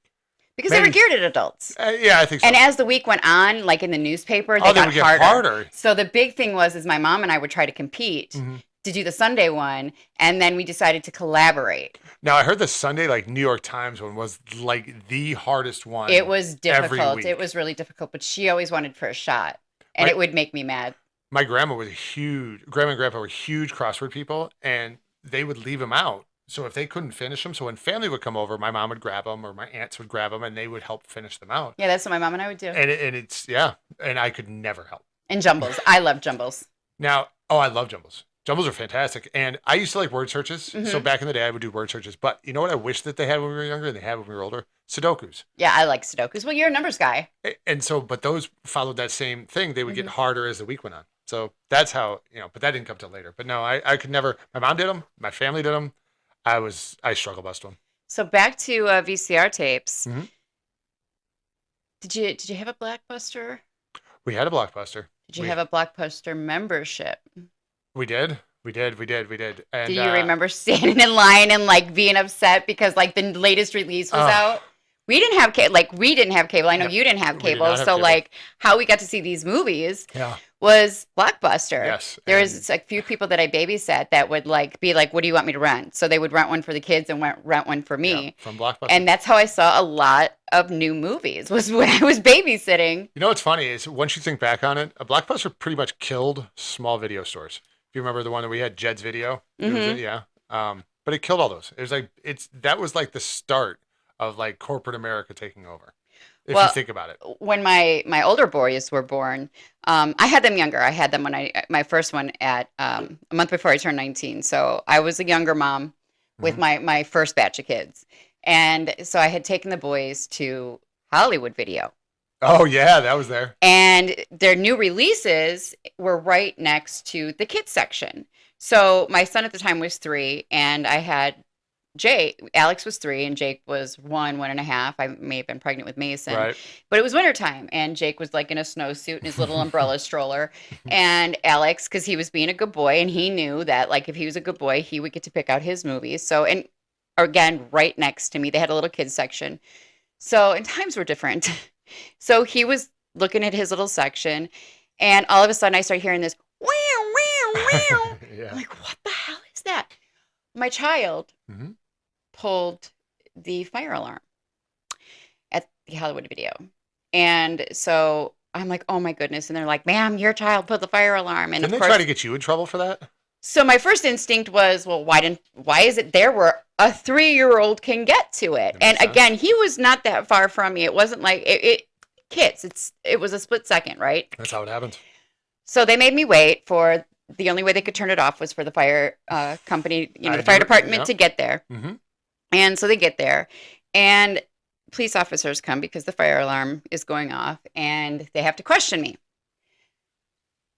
because they Maybe. were geared at adults. Yeah, I think so. And as the week went on, like in the newspaper, they they got would get harder. harder. So the big thing was my mom and I would try to compete Mhm. to do the Sunday one, and then we decided to collaborate. Now I heard the Sunday New York Times one was like the hardest one. It was every difficult. week. It was really difficult, but she always wanted for a shot, and Right. it would make me mad. My grandma and grandpa were huge crossword people, and they would leave them out. So if they couldn't finish them, so when family would come over, my mom would grab them or my aunts would grab them, and they would help finish them out. Yeah, that's what my mom and I would do. And I could never help. And jumbles. I love jumbles. Now, I love jumbles. Jumbles are fantastic, and I used to like word searches. So Mhm. back in the day, I would do word searches. But you know what I wish that they had when we were younger, and they had when we were older? Sudokus. Yeah, I like Sudokus. Well, you're a numbers guy. And so, but those followed that same thing. They would get Mhm. harder as the week went on. So that's how, but that didn't come till later. But no, I could never, my mom did them. My family did them. I struggle bust them. So back to VCR tapes. Mhm. Did you have a Blockbuster? We had a Blockbuster. Did you have a Blockbuster membership? We did. And Do you remember standing in line and like being upset because like the latest release was Oh. out? we didn't have cable. Like, we didn't have cable. I know Yep. you didn't have We did cable. not have So cable. like, how we got to see these movies Yeah. was Blockbuster. Yes. There and- was a few people that I babysat that would like be like, "What do you want me to rent?" So they would rent one for the kids and rent one for yeah, me. from Blockbuster. And that's how I saw a lot of new movies, was when I was babysitting. You know what's funny is once you think back on it, a Blockbuster pretty much killed small video stores. If you remember the one that we had, Jed's Video, it was Mhm. yeah. But it killed all those. It was like that was like the start of like corporate America taking over. If Well, you think about it, When my older boys were born, I had them younger. I had them when my first one at a month before I turned 19. So I was a younger mom with Mhm. my first batch of kids. And so I had taken the boys to Hollywood Video. oh yeah, that was there. And their new releases were right next to the kids section. So my son at the time was 3, and I had Alex was 3, and Jake was 1.5. I may have been pregnant with Mason, Right. but it was wintertime, and Jake was like in a snowsuit and his little umbrella stroller. And Alex, because he was being a good boy, and he knew that like if he was a good boy, he would get to pick out his movies. So, and again, right next to me, they had a little kids section. So, and times were different. So he was looking at his little section, and all of a sudden I started hearing this wow, wow, wow. yeah. I'm like, what the hell is that? My child hmm pulled the fire alarm at the Hollywood Video. And so I'm like, oh my goodness. And they're like, ma'am, your child pulled the fire alarm. And Didn't they of course, try to get you in trouble for that? so my first instinct was, well, why is it there where a 3-year-old can get to it? That And makes sense. again, he was not that far from me. It wasn't like kids. It was a split second, right? That's how it happens. So they made me wait for the only way they could turn it off was for the fire company, the fire department Yep. to get there. hmm And so they get there, and police officers come because the fire alarm is going off, and they have to question me.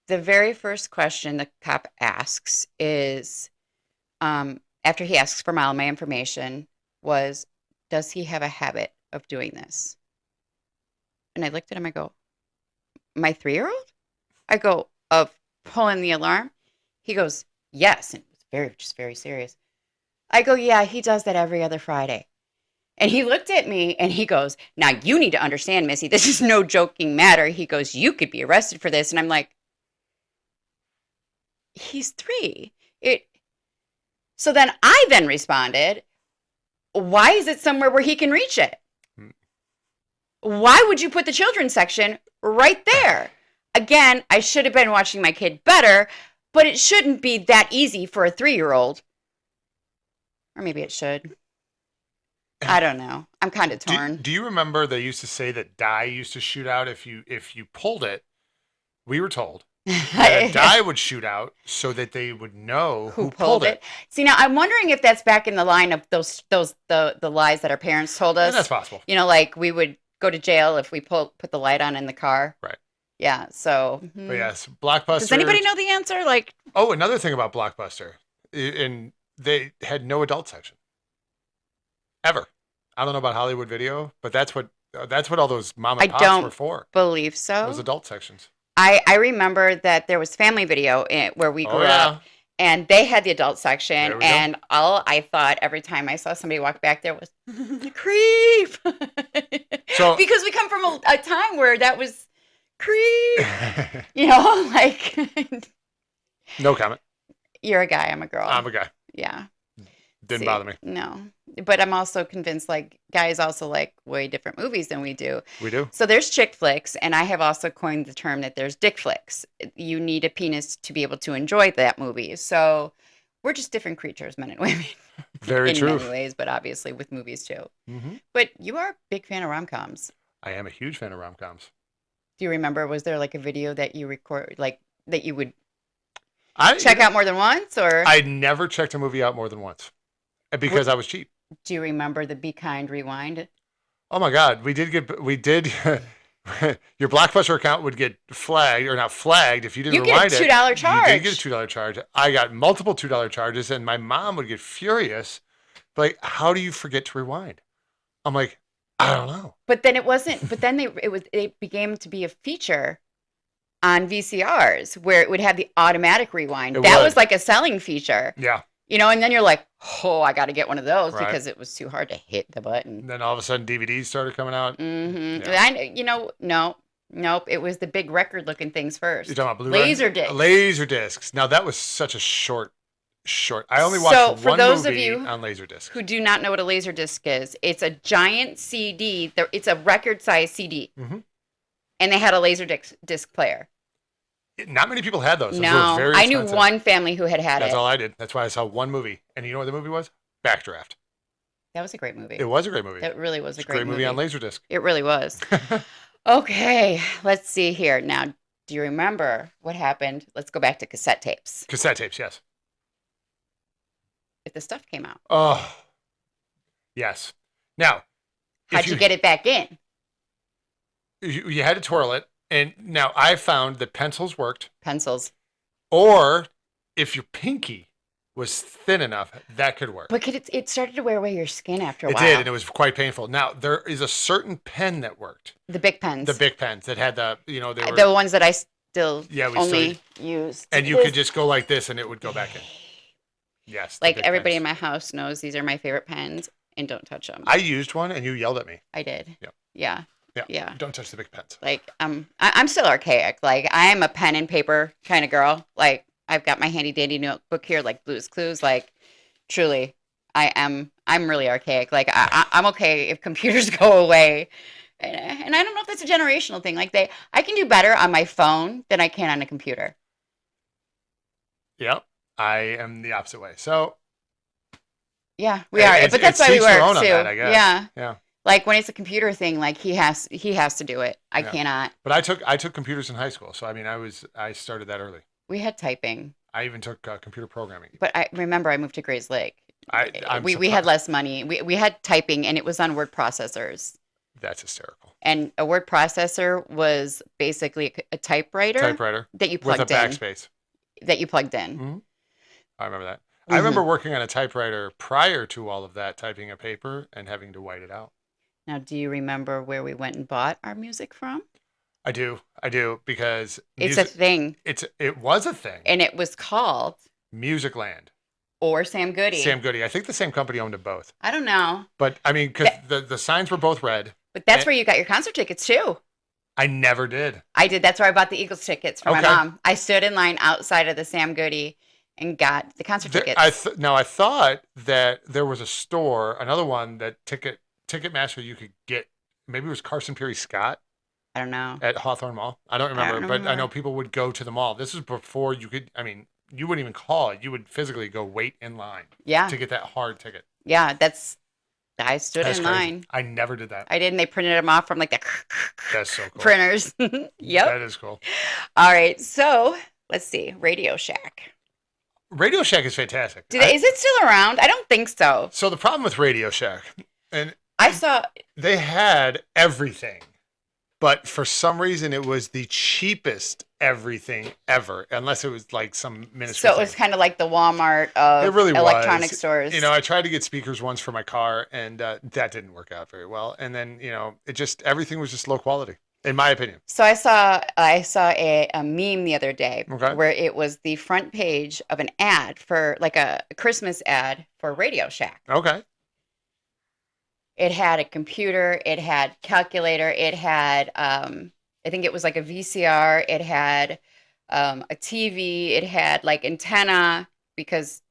The very first question the cop asks is, after he asks for all my information, was, does he have a habit of doing this? And I looked at him, I go, my 3-year-old? I go, of pulling the alarm? He goes, yes. And it was just very serious. I go, yeah, he does that every other Friday. And he looked at me and he goes, now you need to understand, Missy, this is no joking matter. He goes, you could be arrested for this. And I'm like, he's 3. So then I then responded, why is it somewhere where he can reach it? Hmm. Why would you put the children's section right there? Again, I should have been watching my kid better, but it shouldn't be that easy for a 3-year-old. Or maybe it should. I don't know. I'm kind of torn. Do you remember they used to say that dye used to shoot out if you pulled it? We were told that a dye would shoot out so that they would know who pulled it. See, now I'm wondering if that's back in the line of the lies that our parents told us. And that's possible. Like we would go to jail if we put the light on in the car. Right. Yeah. So. But yes, Blockbuster. Does anybody know the answer? Like. Oh, another thing about Blockbuster, and they had no adult section. Ever. I don't know about Hollywood Video, but that's what all those mom and pops were for. Believe so. Those adult sections. I remember that there was Family Video where we grew up, and they had the adult section, and all I thought every time I saw somebody walk back there was creep. So because we come from a time where that was creep, like. No comment. You're a guy. I'm a girl. I'm a guy. Yeah. Didn't bother me. No. But I'm also convinced like guys also like way different movies than we do. We do. So there's chick flicks, and I have also coined the term that there's dick flicks. You need a penis to be able to enjoy that movie. So we're just different creatures, men and women. Very true. In many ways, but obviously with movies too. Mm-hmm. But you are a big fan of rom-coms. I am a huge fan of rom-coms. Do you remember, was there like a video that you record, like that you would check out more than once, or? I never checked a movie out more than once because I was cheap. Do you remember the Be Kind Rewind? Oh my God, we did. Your Blockbuster account would get flagged, or not flagged, if you didn't rewind it. You get a $2 charge. You did get a $2 charge. I got multiple $2 charges, and my mom would get furious. Like, how do you forget to rewind? I'm like, I don't know. But then it wasn't. But then it began to be a feature on VCRs where it would have the automatic rewind. That was like a selling feature. Yeah. And then you're like, oh, I got to get one of those Right. because it was too hard to hit the button. And then all of a sudden DVDs started coming out. No, nope. It was the big record looking things first. You're talking about Blu-ray? Laser discs. Laser discs. Now that was such a short. I only So, watched for one those of movie you on laser discs. Who do not know what a laser disc is, it's a giant CD. It's a record size CD. Mhm. And they had a laser disc player. Not many people had those. Those were No, very I knew expensive. one family who had That's it. all I did. That's why I saw one movie. And you know what the movie was? Backdraft. That was a great movie. It was a great movie. That really was a It's great movie on Laserdisc. It really was. Okay, let's see here. Now, do you remember what happened? Let's go back to cassette tapes. Cassette tapes, yes. If the stuff came out. Oh, yes. Now, how'd you get it back in? You had to twirl it. And now I found that pencils worked. Pencils. Or if your pinky was thin enough, that could work. But it started to wear away your skin after a while. It did, and it was quite painful. Now, there is a certain pen that worked. The Bic pens. The Bic pens that had they were... The ones that I still only use. And you could just go like this, and it would go back in. Yes. Like everybody in my house knows these are my favorite pens, and don't touch them. I used one, and you yelled at me. I did. Yep. Yeah. Yeah. Don't touch the Bic pens. Like, I'm still archaic. Like, I am a pen and paper kind of girl. Like, I've got my handy dandy notebook here, like Blue's Clues. Like, truly, I'm really archaic. Like, I'm okay if computers go away. And I don't know if that's a generational thing. Like, I can do better on my phone than I can on a computer. Yep. I am the opposite way. So. Yeah, we are. But that's why we work, too. That, I guess. Yeah. Like when it's a computer thing, like he has to do it. I cannot. But I took computers in high school, so I mean I started that early. We had typing. I even took computer programming. But I remember I moved to Grays Lake. We had surprised. less money. We had typing, and it was on word processors. That's hysterical. And a word processor was basically a typewriter that you plugged with a backspace. That you plugged in. Mm-hmm. I remember that. Mm-hmm. I remember working on a typewriter prior to all of that, typing a paper and having to white it out. Now, do you remember where we went and bought our music from? I do, because it's a thing. It was a thing, and it was called Musicland or Sam Goody. Sam Goody. I think the same company owned them both. I don't know, but I mean, because the signs were both red. But that's where you got your concert tickets too. I never did. I did. That's where I bought the Eagles tickets for my mom. I stood in line outside of the Sam Goody and got the concert tickets. I thought that there was a store, another one that Ticketmaster you could get. Maybe it was Carson Peary Scott. I don't know. At Hawthorne Mall. I don't remember, but I know people would go to the mall. This was before you could, I mean, you wouldn't even call it. You would physically go wait in line to get that hard ticket. Yeah, I stood in line. I never did that. I did, and they printed them off from like the That's so cool. printers. Yep. That is cool. All right, so let's see. Radio Shack. Radio Shack is fantastic. Is it still around? I don't think so. So the problem with Radio Shack, and I saw they had everything, but for some reason it was the cheapest everything ever, unless it was like some ministry. So it was kind of like the Walmart of electronic stores. You know, I tried to get speakers once for my car, and that didn't work out very well. And then everything was just low quality, in my opinion. So I saw a meme the other day where it was the front page of an ad for like a Christmas ad for Radio Shack. Okay. It had a computer, it had calculator, it had, I think it was like a VCR, it had a TV, it had like antenna, because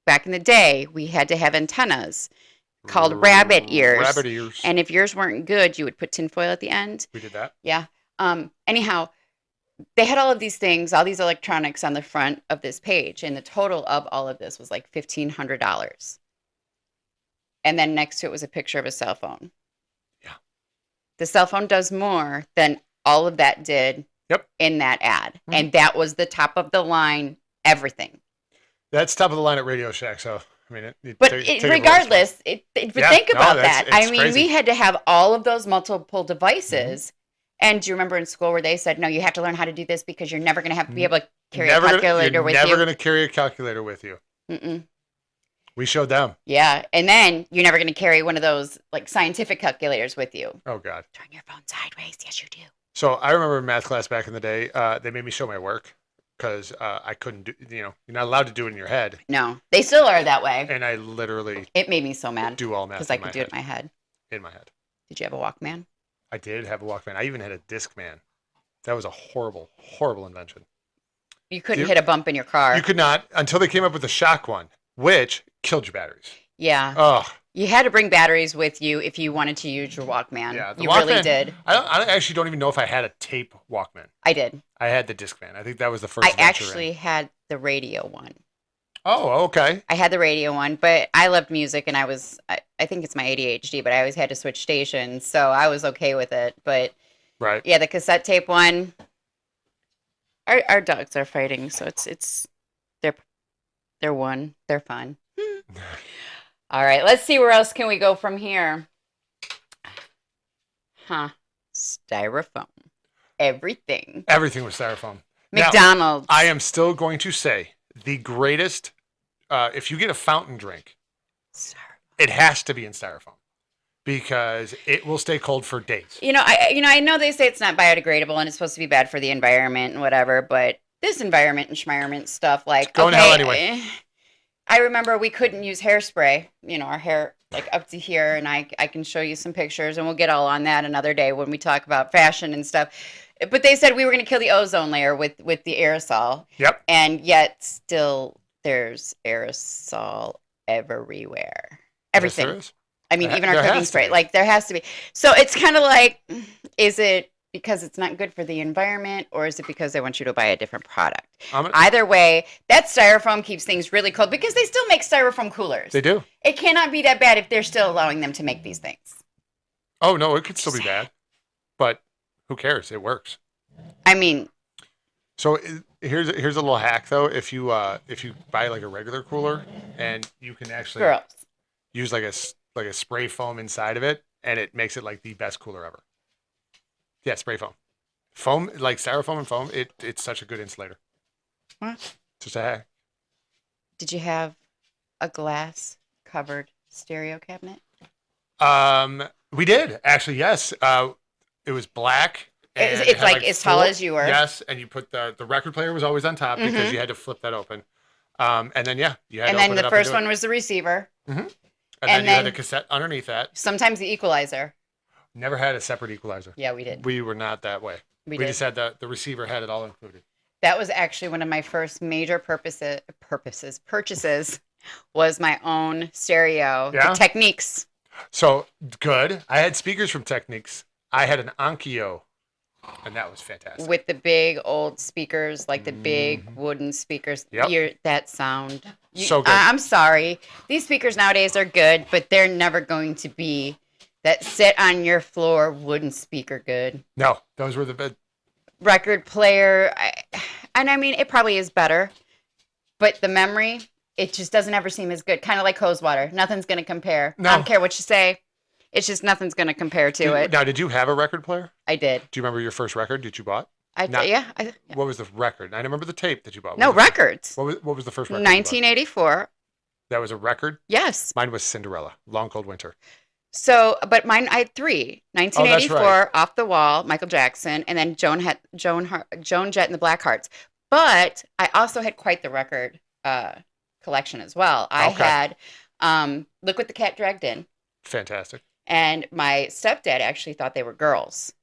back in the day, we had to have antennas called rabbit ears. Rabbit ears. And if yours weren't good, you would put tinfoil at the end. We did that. Yeah. Anyhow, they had all of these things, all these electronics on the front of this page, and the total of all of this was like $1,500. And then next to it was a picture of a cell phone. Yeah. The cell phone does more than all of that did in that ad. Mm-hmm. And that was the top of the line, everything. That's top of the line at Radio Shack. So, I mean, regardless, think about that. I mean, crazy. We had to have all of those multiple devices. Mm-hmm. And do you remember in school where they said, no, you have to learn how to do this because you're never going to be able to carry a calculator with you? You're never going to carry a calculator with you. Mm-mm. We showed them. Yeah. And then you're never going to carry one of those like scientific calculators with you. Oh, God. Turn your phone sideways. Yes, you do. So I remember in math class back in the day, they made me show my work. because I couldn't do. You're not allowed to do it in your head, No, they still are that way. and I literally It made me so mad do all math because I in my could do head. it in my head. In my head, Did you have a Walkman? I did have a Walkman. I even had a Discman. That was a horrible, horrible invention. You couldn't hit a bump in your car. You could not until they came up with the shock one, which killed your batteries. Yeah. Oh, You had to bring batteries with you if you wanted to use your Walkman. yeah. The You Walkman, really did. I actually don't even know if I had a tape Walkman. I did. I had the Discman. I think that was the first. I venture actually in. had the radio one. Oh, okay. I had the radio one, but I loved music, and I think it's my ADHD, but I always had to switch stations, so I was okay with it. But Right. yeah, the cassette tape one. Our dogs are fighting, so they're one. They're fun. All right, let's see where else can we go from here. Huh. Styrofoam. Everything. Everything was styrofoam. McDonald's. Now, I am still going to say the greatest. If you get a fountain drink, Styrofoam. it has to be in styrofoam because it will stay cold for days. I know they say it's not biodegradable and it's supposed to be bad for the environment and whatever, but this environment and schmirement stuff, like, It's going to hell anyway. I remember we couldn't use hairspray, our hair like up to here, and I can show you some pictures, and we'll get all on that another day when we talk about fashion and stuff. But they said we were going to kill the ozone layer with the aerosol. Yep. And yet still there's aerosol everywhere. Everything. Yes, there is. I mean, even our There cooking has to spray, be. like there has to be. So it's kind of like, is it because it's not good for the environment, or is it because they want you to buy a different product? Either way, that styrofoam keeps things really cold because they still make styrofoam coolers. They do. It cannot be that bad if they're still allowing them to make these things. Oh no, it could still be bad, but who cares? It works. I mean, So here's a little hack though. If you buy like a regular cooler and you can actually girls. use like a spray foam inside of it, and it makes it like the best cooler ever. Yeah, spray foam. Foam, like styrofoam and foam, it's such a good insulator. What? Just a hack. Did you have a glass covered stereo cabinet? We did actually. Yes. It was black. And It's it had, like as tall as you were. Yes, and you put the record player was always on top because you had to flip that open. And then you had And to then open it the up first and do one was the receiver. it. And and then you had then- a cassette underneath that. Sometimes the equalizer. Never had a separate equalizer. Yeah, we did. We were not that way. We We did. just had the receiver had it all included. That was actually one of my first major purchases was my own stereo. Yeah? The Techniques. So good. I had speakers from Technics. I had an Onkyo, and that was fantastic. With the big old speakers, like the big wooden speakers. Yep. That sound. So good. I'm sorry. These speakers nowadays are good, but they're never going to be that sit on your floor wooden speaker good. No, those were the best. Record player. I mean, it probably is better, but the memory, it just doesn't ever seem as good. Kind of like hose water. Nothing's going to compare. No. I don't care what you say. It's just nothing's going to compare to it. Now, did you have a record player? I did. Do you remember your first record that you bought? Yeah. What was the record? I remember the tape that you bought. No, What was records. what was the first record? you bought? 1984. That was a record? Yes. Mine was Cinderella, Long Cold Winter. So, but mine, I had three. 1984, right. Off the Wall, Michael Jackson, and then Joan Jett and the Blackhearts. But I also had quite the record collection as well. I Okay. had Look What the Cat Dragged In, Fantastic. and my stepdad actually thought they were girls.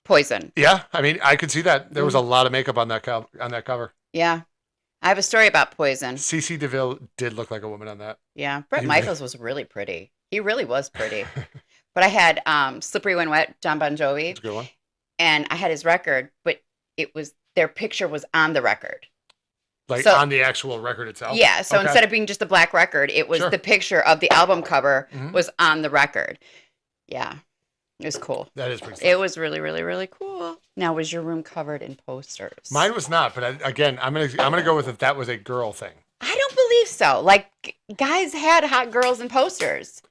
Poison. Yeah, I mean, I could see that. There was a lot of makeup on that cover. Yeah. I have a story about Poison. CeCe DeVille did look like a woman on that. Yeah. Bret He Michaels was really pretty. He really was pretty. But I had Slippery When Wet, John Bon Jovi. It's a good one. And I had his record, but their picture was on the record. Like So- on the actual record itself? Yeah, so Okay. instead of being just a black record, it was Sure. the picture of the album cover Mhm. was on the record. Yeah, it was cool. That is pretty It cool. was really, really, really cool. Now, was your room covered in posters? Mine was not, but again, I'm gonna go with if that was a girl thing. I don't believe so. Like, guys had hot girls and posters.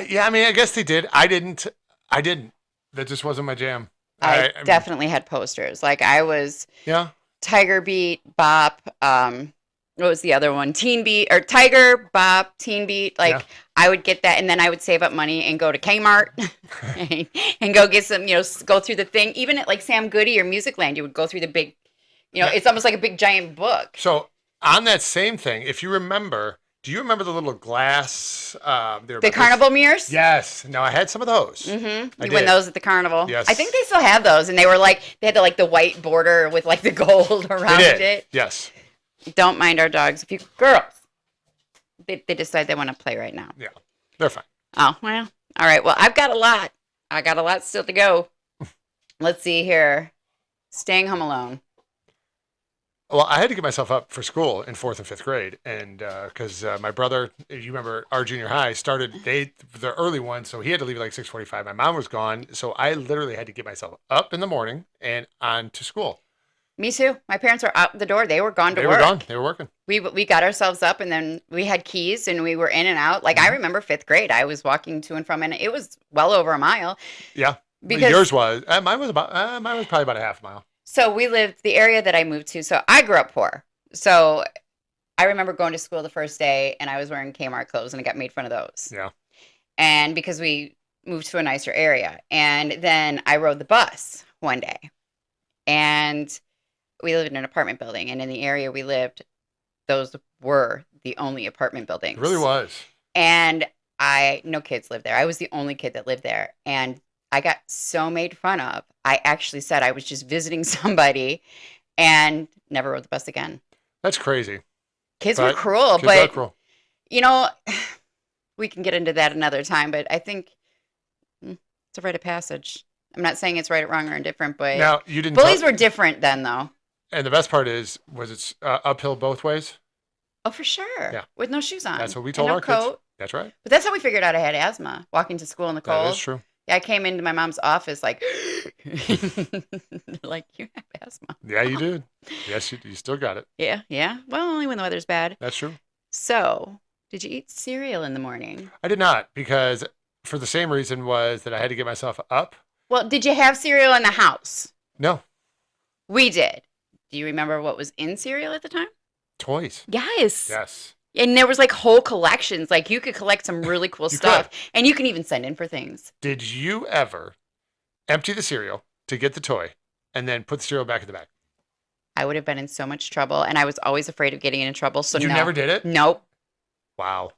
Yeah, I mean, I guess they did. I didn't. That just wasn't my jam. I mean, definitely had posters. Like, I was Yeah. Tiger Beat, Bop, what was the other one? Teen Beat, or Tiger, Bop, Teen Beat. Like, Yeah. I would get that, and then I would save up money and go to Kmart and go get some, go through the thing. Even at like Sam Goody or Musicland, you would go through the big You know, it's almost like a big giant book. So on that same thing, if you remember, do you remember the little glass? The carnival mirrors? Yes. No, I had some of those. Mm-hmm. I You win did. those at the carnival. Yes. I think they still have those, and they were like they had the white border with like the gold around They did. it. Yes. Don't mind our dogs. If you girls, they decide they want to play right now. Yeah. They're fine. Oh well. All right. Well, I've got a lot. I got a lot still to go. Let's see here. Staying home alone. Well, I had to get myself up for school in 4th and 5th grade, and because my brother, if you remember, our junior high started the early one, so he had to leave at like 6:45. My mom was gone, so I literally had to get myself up in the morning and on to school. Me too. My parents were out the door. They were gone to They work. were gone. They were working. We got ourselves up, and then we had keys, and we were in and out. Like I remember 5th grade, I was walking to and from, and it was well over a mile. Yeah. Because Yours was. Mine was probably about a half mile. so we lived the area that I moved to. So I grew up poor. So I remember going to school the first day, and I was wearing Kmart clothes, and I got made fun of those. Yeah. And because we moved to a nicer area, and then I rode the bus one day, and we lived in an apartment building, and in the area we lived, those were the only apartment buildings. It really was. And no kids lived there. I was the only kid that lived there. And I got so made fun of. I actually said I was just visiting somebody and never rode the bus again. That's crazy. Kids were cruel, Kids are but, cruel. you know, we can get into that another time, but I think it's a rite of passage. I'm not saying it's right, wrong, or indifferent, but Now, you didn't bullies were different then, though. And the best part was it uphill both ways? Oh, for sure. Yeah. With no shoes on. That's what we and told no our coat. kids. That's right. But that's how we figured out I had asthma, walking to school in the cold. That is true. Yeah, I came into my mom's office like, like, you have asthma. Yeah, you did. Yes, you still got it. Yeah. Well, only when the weather's bad. That's true. So, did you eat cereal in the morning? I did not, because for the same reason was that I had to get myself up. Well, did you have cereal in the house? No. We did. Do you remember what was in cereal at the time? Toys. Yes. Yes. And there was like whole collections. Like you could collect some really cool You stuff. could. And you can even send in for things. Did you ever empty the cereal to get the toy and then put the cereal back in the bag? I would have been in so much trouble. And I was always afraid of getting in trouble. So You no. never did it? Nope. Wow.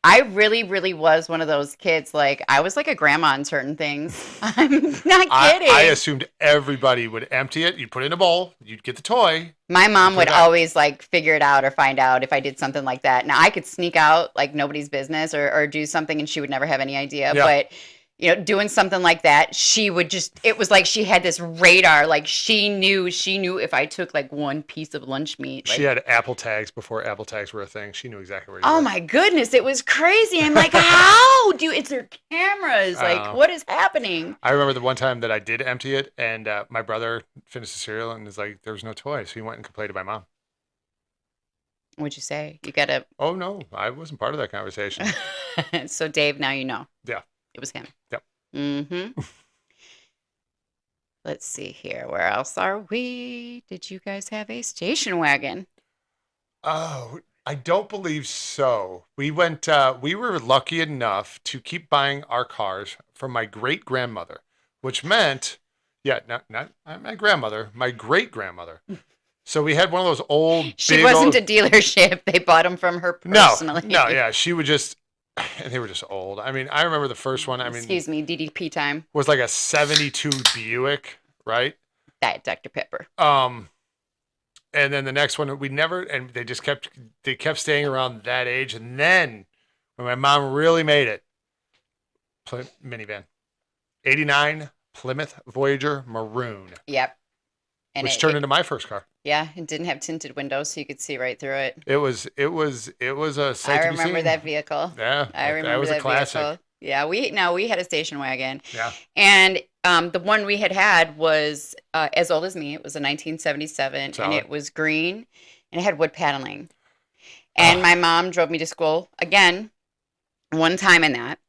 I really, really was one of those kids. Like, I was like a grandma on certain things. I'm not kidding. I assumed everybody would empty it. You'd put it in a bowl. You'd get the toy. My mom Put would it back. always like figure it out or find out if I did something like that. Now I could sneak out like nobody's business or do something and she would never have any idea. Yeah. But you know, doing something like that, she would just, it was like she had this radar. Like she knew if I took like one piece of lunch meat. Like, She had Apple tags before Apple tags were a thing. She knew exactly where you oh were. my goodness, it was crazy. I'm like, how do it's their cameras? Like, what is happening? I remember the one time that I did empty it, and my brother finished the cereal and was like, there was no toy. So he went and complained to my mom. What'd you say? You gotta. Oh, no, I wasn't part of that conversation. So Dave, now you know. Yeah. It was him. Yep. Mm-hmm. Let's see here. Where else are we? Did you guys have a station wagon? Oh, I don't believe so. We were lucky enough to keep buying our cars from my great grandmother, which meant, not my grandmother, my great grandmother. So we had one of those old. She big wasn't old, a dealership. They bought them from her personally. Yeah, she would just, and they were just old. I mean, I remember the first one. I mean, Excuse me, DDP time. was like a '72 Buick, right? Diet Dr. Pepper. And then the next one and they kept staying around that age. And then when my mom really made it, minivan, '89 Plymouth Voyager Maroon, Yep. And which turned into my first car. Yeah, it didn't have tinted windows, so you could see right through it. It was a sight I to be remember seen. that vehicle. Yeah, I remember that was that a classic. vehicle. Yeah, we had a station wagon. Yeah. And the one we had was as old as me. It was a 1977, Solid. and it was green, and it had wood paneling. And my mom drove me to school again, one time in that,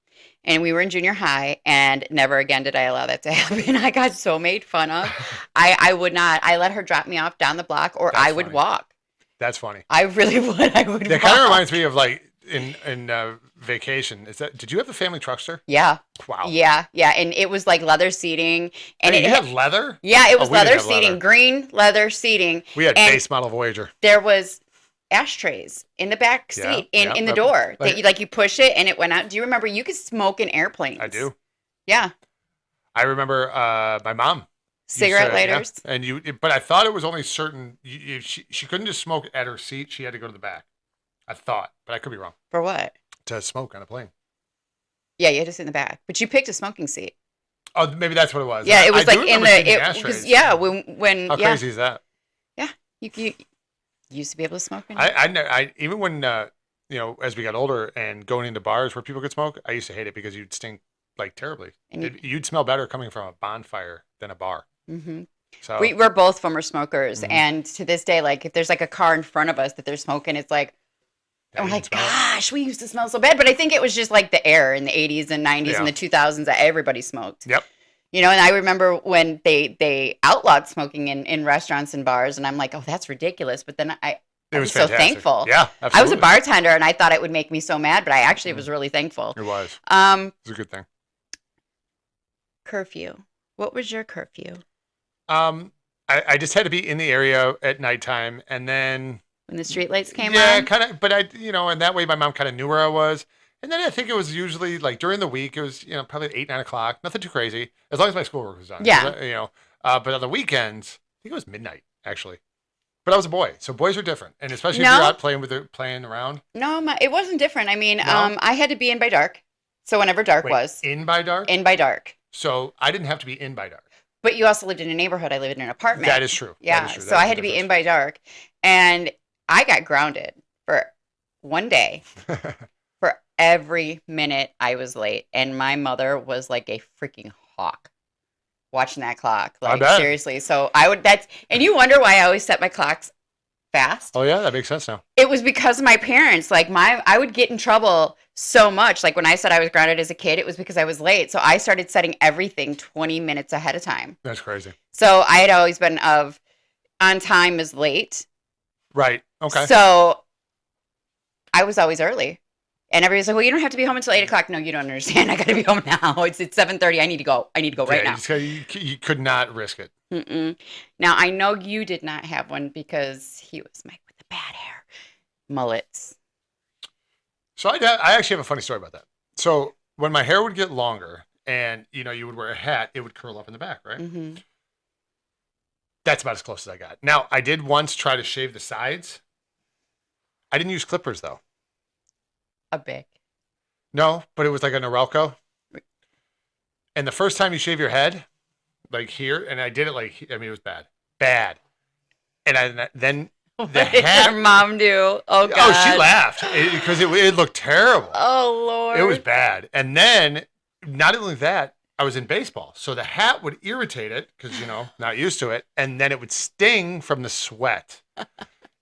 and we were in junior high, and never again did I allow that to happen. I got so made fun of. I would not. I let her drop me off down the block, or That's I would funny. walk. That's funny. I really would. I would. That kind of reminds me of like in vacation. Did you have the family truckster? Yeah. Wow. Yeah. Yeah. And it was like leather seating. And Hey, it you had, had leather? yeah, it Oh, was we didn't leather have seating, leather. green leather seating. We had And base model Voyager. there was ashtrays in the back Yeah, seat, yeah. in the door that Like, you push it and it went out. Do you remember you could smoke in airplanes? I do. Yeah. I remember my mom used Cigarette to, yeah. lighters. And but I thought it was only certain. She couldn't just smoke at her seat. She had to go to the back. I thought, but I could be wrong. For what? To smoke on a plane. Yeah, you had to sit in the back. But you picked a smoking seat. Oh, maybe that's what it was. Yeah, it was I like do in remember seeing the ashtrays. yeah, when How yeah. crazy is that? Yeah. You used to be able to smoke in. I even when as we got older and going into bars where people could smoke, I used to hate it because you'd stink like terribly. And You'd smell better coming from a bonfire than a bar. mm-hmm. So We're both former smokers, Mhm. and to this day, like if there's like a car in front of us that they're smoking, it's like, yeah, oh you my can smell it. gosh, we used to smell so bad. But I think it was just like the air in the 80s and 90s and Yeah. the 2000s that everybody smoked. Yep. You know, and I remember when they outlawed smoking in restaurants and bars, and I'm like, oh, that's ridiculous. But then I It was was so fantastic. thankful. Yeah, absolutely. I was a bartender, and I thought it would make me so mad, but I actually was really thankful. It was. Um, It was a good thing. Curfew. What was your curfew? I just had to be in the area at nighttime, and then When the streetlights came yeah, on? kind of. But and that way my mom kind of knew where I was. And then I think it was usually like during the week, it was probably at 8, 9 o'clock, nothing too crazy, as long as my schoolwork was done. Yeah. But on the weekends, I think it was midnight actually. But I was a boy, so boys are different, and especially if No. you're out playing around. No, it wasn't different. I mean, No? I had to be in by dark. So whenever dark Wait, was, in by dark. in by dark. So I didn't have to be in by dark. But you also lived in a neighborhood. I lived in an apartment. That is true. Yeah. That is true. So That I is had the to be in difference. by dark. And I got grounded for one day for every minute I was late. And my mother was like a freaking hawk watching that clock. I Like, bet. seriously. So and you wonder why I always set my clocks fast. Oh yeah, that makes sense now. It was because of my parents. Like I would get in trouble so much. Like when I said I was grounded as a kid, it was because I was late. So I started setting everything 20 minutes ahead of time. That's crazy. So I had always been of on time is late. Right. Okay. So I was always early. And everybody's like, well, you don't have to be home until 8 o'clock. No, you don't understand. I got to be home now. It's 7:30. I need to go. I need to go right now. You could not risk it. Mm-mm. Now, I know you did not have one because he was Mike with the bad hair. Mullets. So I actually have a funny story about that. So when my hair would get longer and, you would wear a hat, it would curl up in the back, right? Mm-hmm. That's about as close as I got. Now, I did once try to shave the sides. I didn't use clippers, though. A big. No, but it was like a Norelco. And the first time you shave your head, like here, and I did it it was bad. Bad. And then What the did hat. your mom do? Oh, God. Oh, she laughed because it looked terrible. Oh, Lord. It was bad. And then, not only that, I was in baseball. So the hat would irritate it because, not used to it. And then it would sting from the sweat.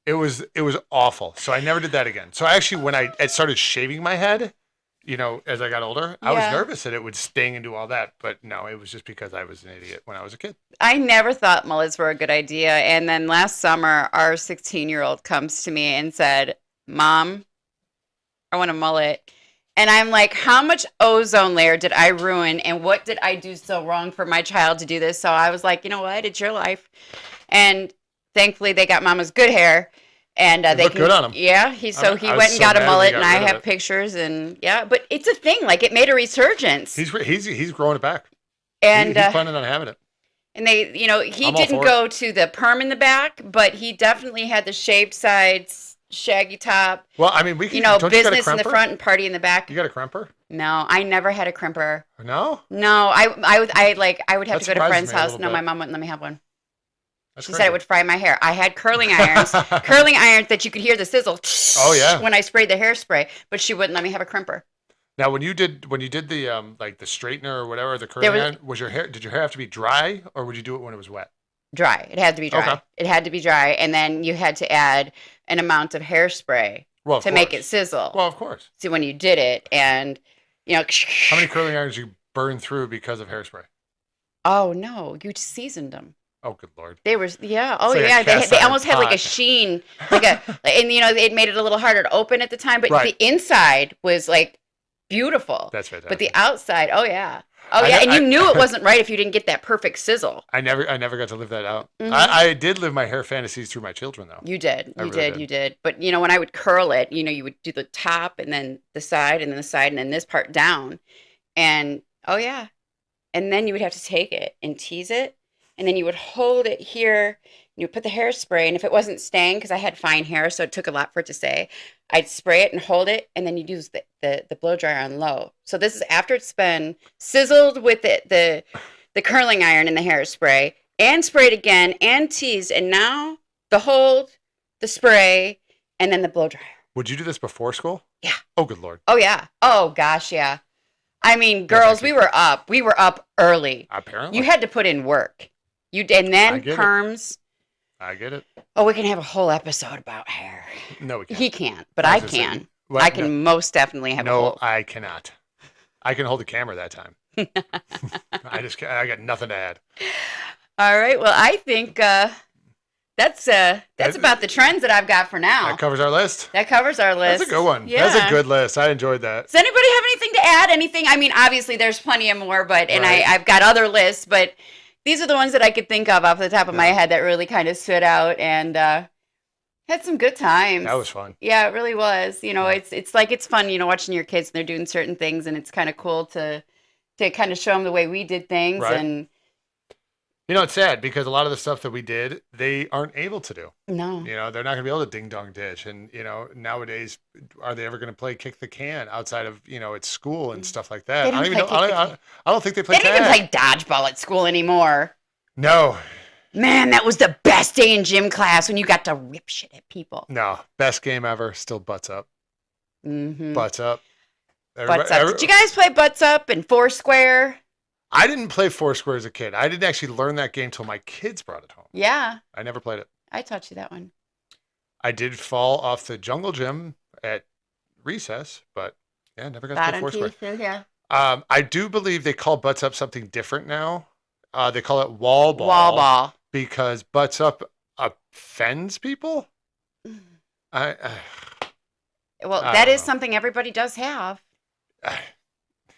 It was awful. So I never did that again. So actually, when I started shaving my head, as I got older, I was Yeah. nervous that it would sting and do all that. But no, it was just because I was an idiot when I was a kid. I never thought mullets were a good idea. And then last summer, our 16-year-old comes to me and said, Mom, I want a mullet. And I'm like, how much ozone layer did I ruin? And what did I do so wrong for my child to do this? So I was like, you know what? It's your life. And thankfully, they got Mama's good hair. And It they looked good on him. Yeah, he I went was and so got a mad when he mullet, got and I rid of have it. pictures, and yeah, but it's a thing. Like it made a resurgence, He's growing it back. and He's planning on having it. and they, he I'm all didn't for go to the perm in the back, but he definitely had the shaved sides, shaggy top, Well, I mean, we can. Don't you got a business in the crimper? front and party in the back. You got a crimper? No, I never had a crimper. No? No, I would have That to go to a surprises friend's me a house. little No, bit. my mom wouldn't let me have one. That's She crazy. said it would fry my hair. I had curling irons, that you could hear the sizzle. Oh, yeah. When I sprayed the hairspray, but she wouldn't let me have a crimper. Now, when you did the like the straightener or whatever, the curling was- iron, did your hair have to be dry, or would you do it when it was wet? Dry. It had to be dry. Okay. It had to be dry, and then you had to add an amount of hairspray Well, of to make course. it sizzle. Well, of course. See, when you did it, and How many curling irons you burned through because of hairspray? Oh no, you seasoned them. Oh, good Lord. They were, yeah. Oh, It's like a yeah. cast They iron almost had like a pot. sheen, like a, and it made it a little harder to open at the time. But Right. the inside was like beautiful. That's But the fantastic. outside, oh yeah, oh I yeah. know. And you knew it wasn't right if you didn't get that perfect sizzle. I never got to live that out. Hmm. I did live my hair fantasies through my children, though. You did, I you really did, did. you did. But when I would curl it, you would do the top and then the side and then the side and then this part down, and oh yeah, and then you would have to take it and tease it, and then you would hold it here. You would put the hairspray, and if it wasn't staying, because I had fine hair, so it took a lot for it to stay, I'd spray it and hold it, and then you'd use the blow dryer on low. So this is after it's been sizzled with the curling iron and the hairspray, and sprayed again, and teased, and now the hold, the spray, and then the blow dryer. Would you do this before school? Yeah. Oh, good Lord. Oh yeah. Oh gosh, yeah. I mean, No, girls, thank you. we were up early. Apparently. You had to put in work. And I then get it. perms. I get it. Oh, we can have a whole episode about hair. No, we can't. He can't, but I I was gonna say, can. what? I can most definitely have a No, whole. I cannot. I can hold the camera that time. I just can't, I got nothing to add. All right. Well, I think that's about the trends that I've got for now. That covers our list. That covers our list. That's a good one. Yeah. That's a good list. I enjoyed that. Does anybody have anything to add? Anything? I mean, obviously there's plenty of more, but Right. I've got other lists, but these are the ones that I could think of off the top of my head that really kind of stood out and had some good times. That was fun. Yeah, it really was. It's fun, watching your kids and they're doing certain things, and it's kind of cool to kind of show them the way we did things. Right. And It's sad because a lot of the stuff that we did, they aren't able to do. no, They're not going to be able to ding dong ditch. And, nowadays, are they ever going to play kick the can outside of, at school and stuff like that? They don't I don't even know. play kick the can. I don't think they play they don't even tag. play dodgeball at school anymore. No, Man, that was the best day in gym class when you got to rip shit at people. no. Best game ever. Still butts up. Mm-hmm. Butts up. Butts up. Did you guys play Butts Up and Foursquare? I didn't play Foursquare as a kid. I didn't actually learn that game till my kids brought it home. Yeah, I never played it. I taught you that one. I did fall off the jungle gym at recess, but yeah, never got to play Foursquare. Yeah. I do believe they call butts up something different now. They call it wall ball. Wall ball. Because butts up offends people. I Well, I that don't is know. something everybody does have.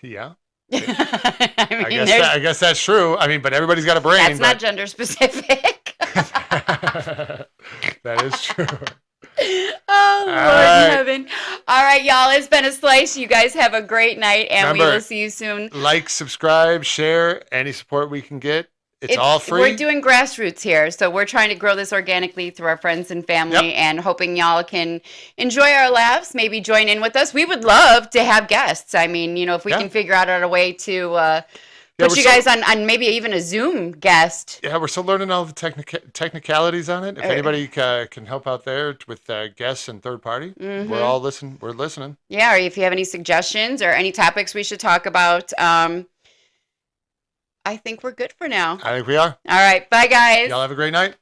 Yeah, I mean, I guess that's true. I mean, but everybody's got a brain. that's not but gender specific. that is true. Oh, Lord right. in heaven. All right, y'all. It's been a slice. You guys have a great night, and we Remember- will see you soon. Like, subscribe, share, any support we can get. It's all free. We're doing grassroots here, so we're trying to grow this organically through our friends and family, Yep. and hoping y'all can enjoy our laughs, maybe join in with us. We would love to have guests. I mean, if we Yeah. can figure out a way to Yeah, put we're you guys on maybe even a Zoom guest. Yeah, we're still learning all the technicalities on it. If anybody can help out there with guests and third party, Mhm. we're all listening. We're listening. Yeah, or if you have any suggestions or any topics we should talk about, I think we're good for now. I think we are. All right, bye guys. Y'all have a great night.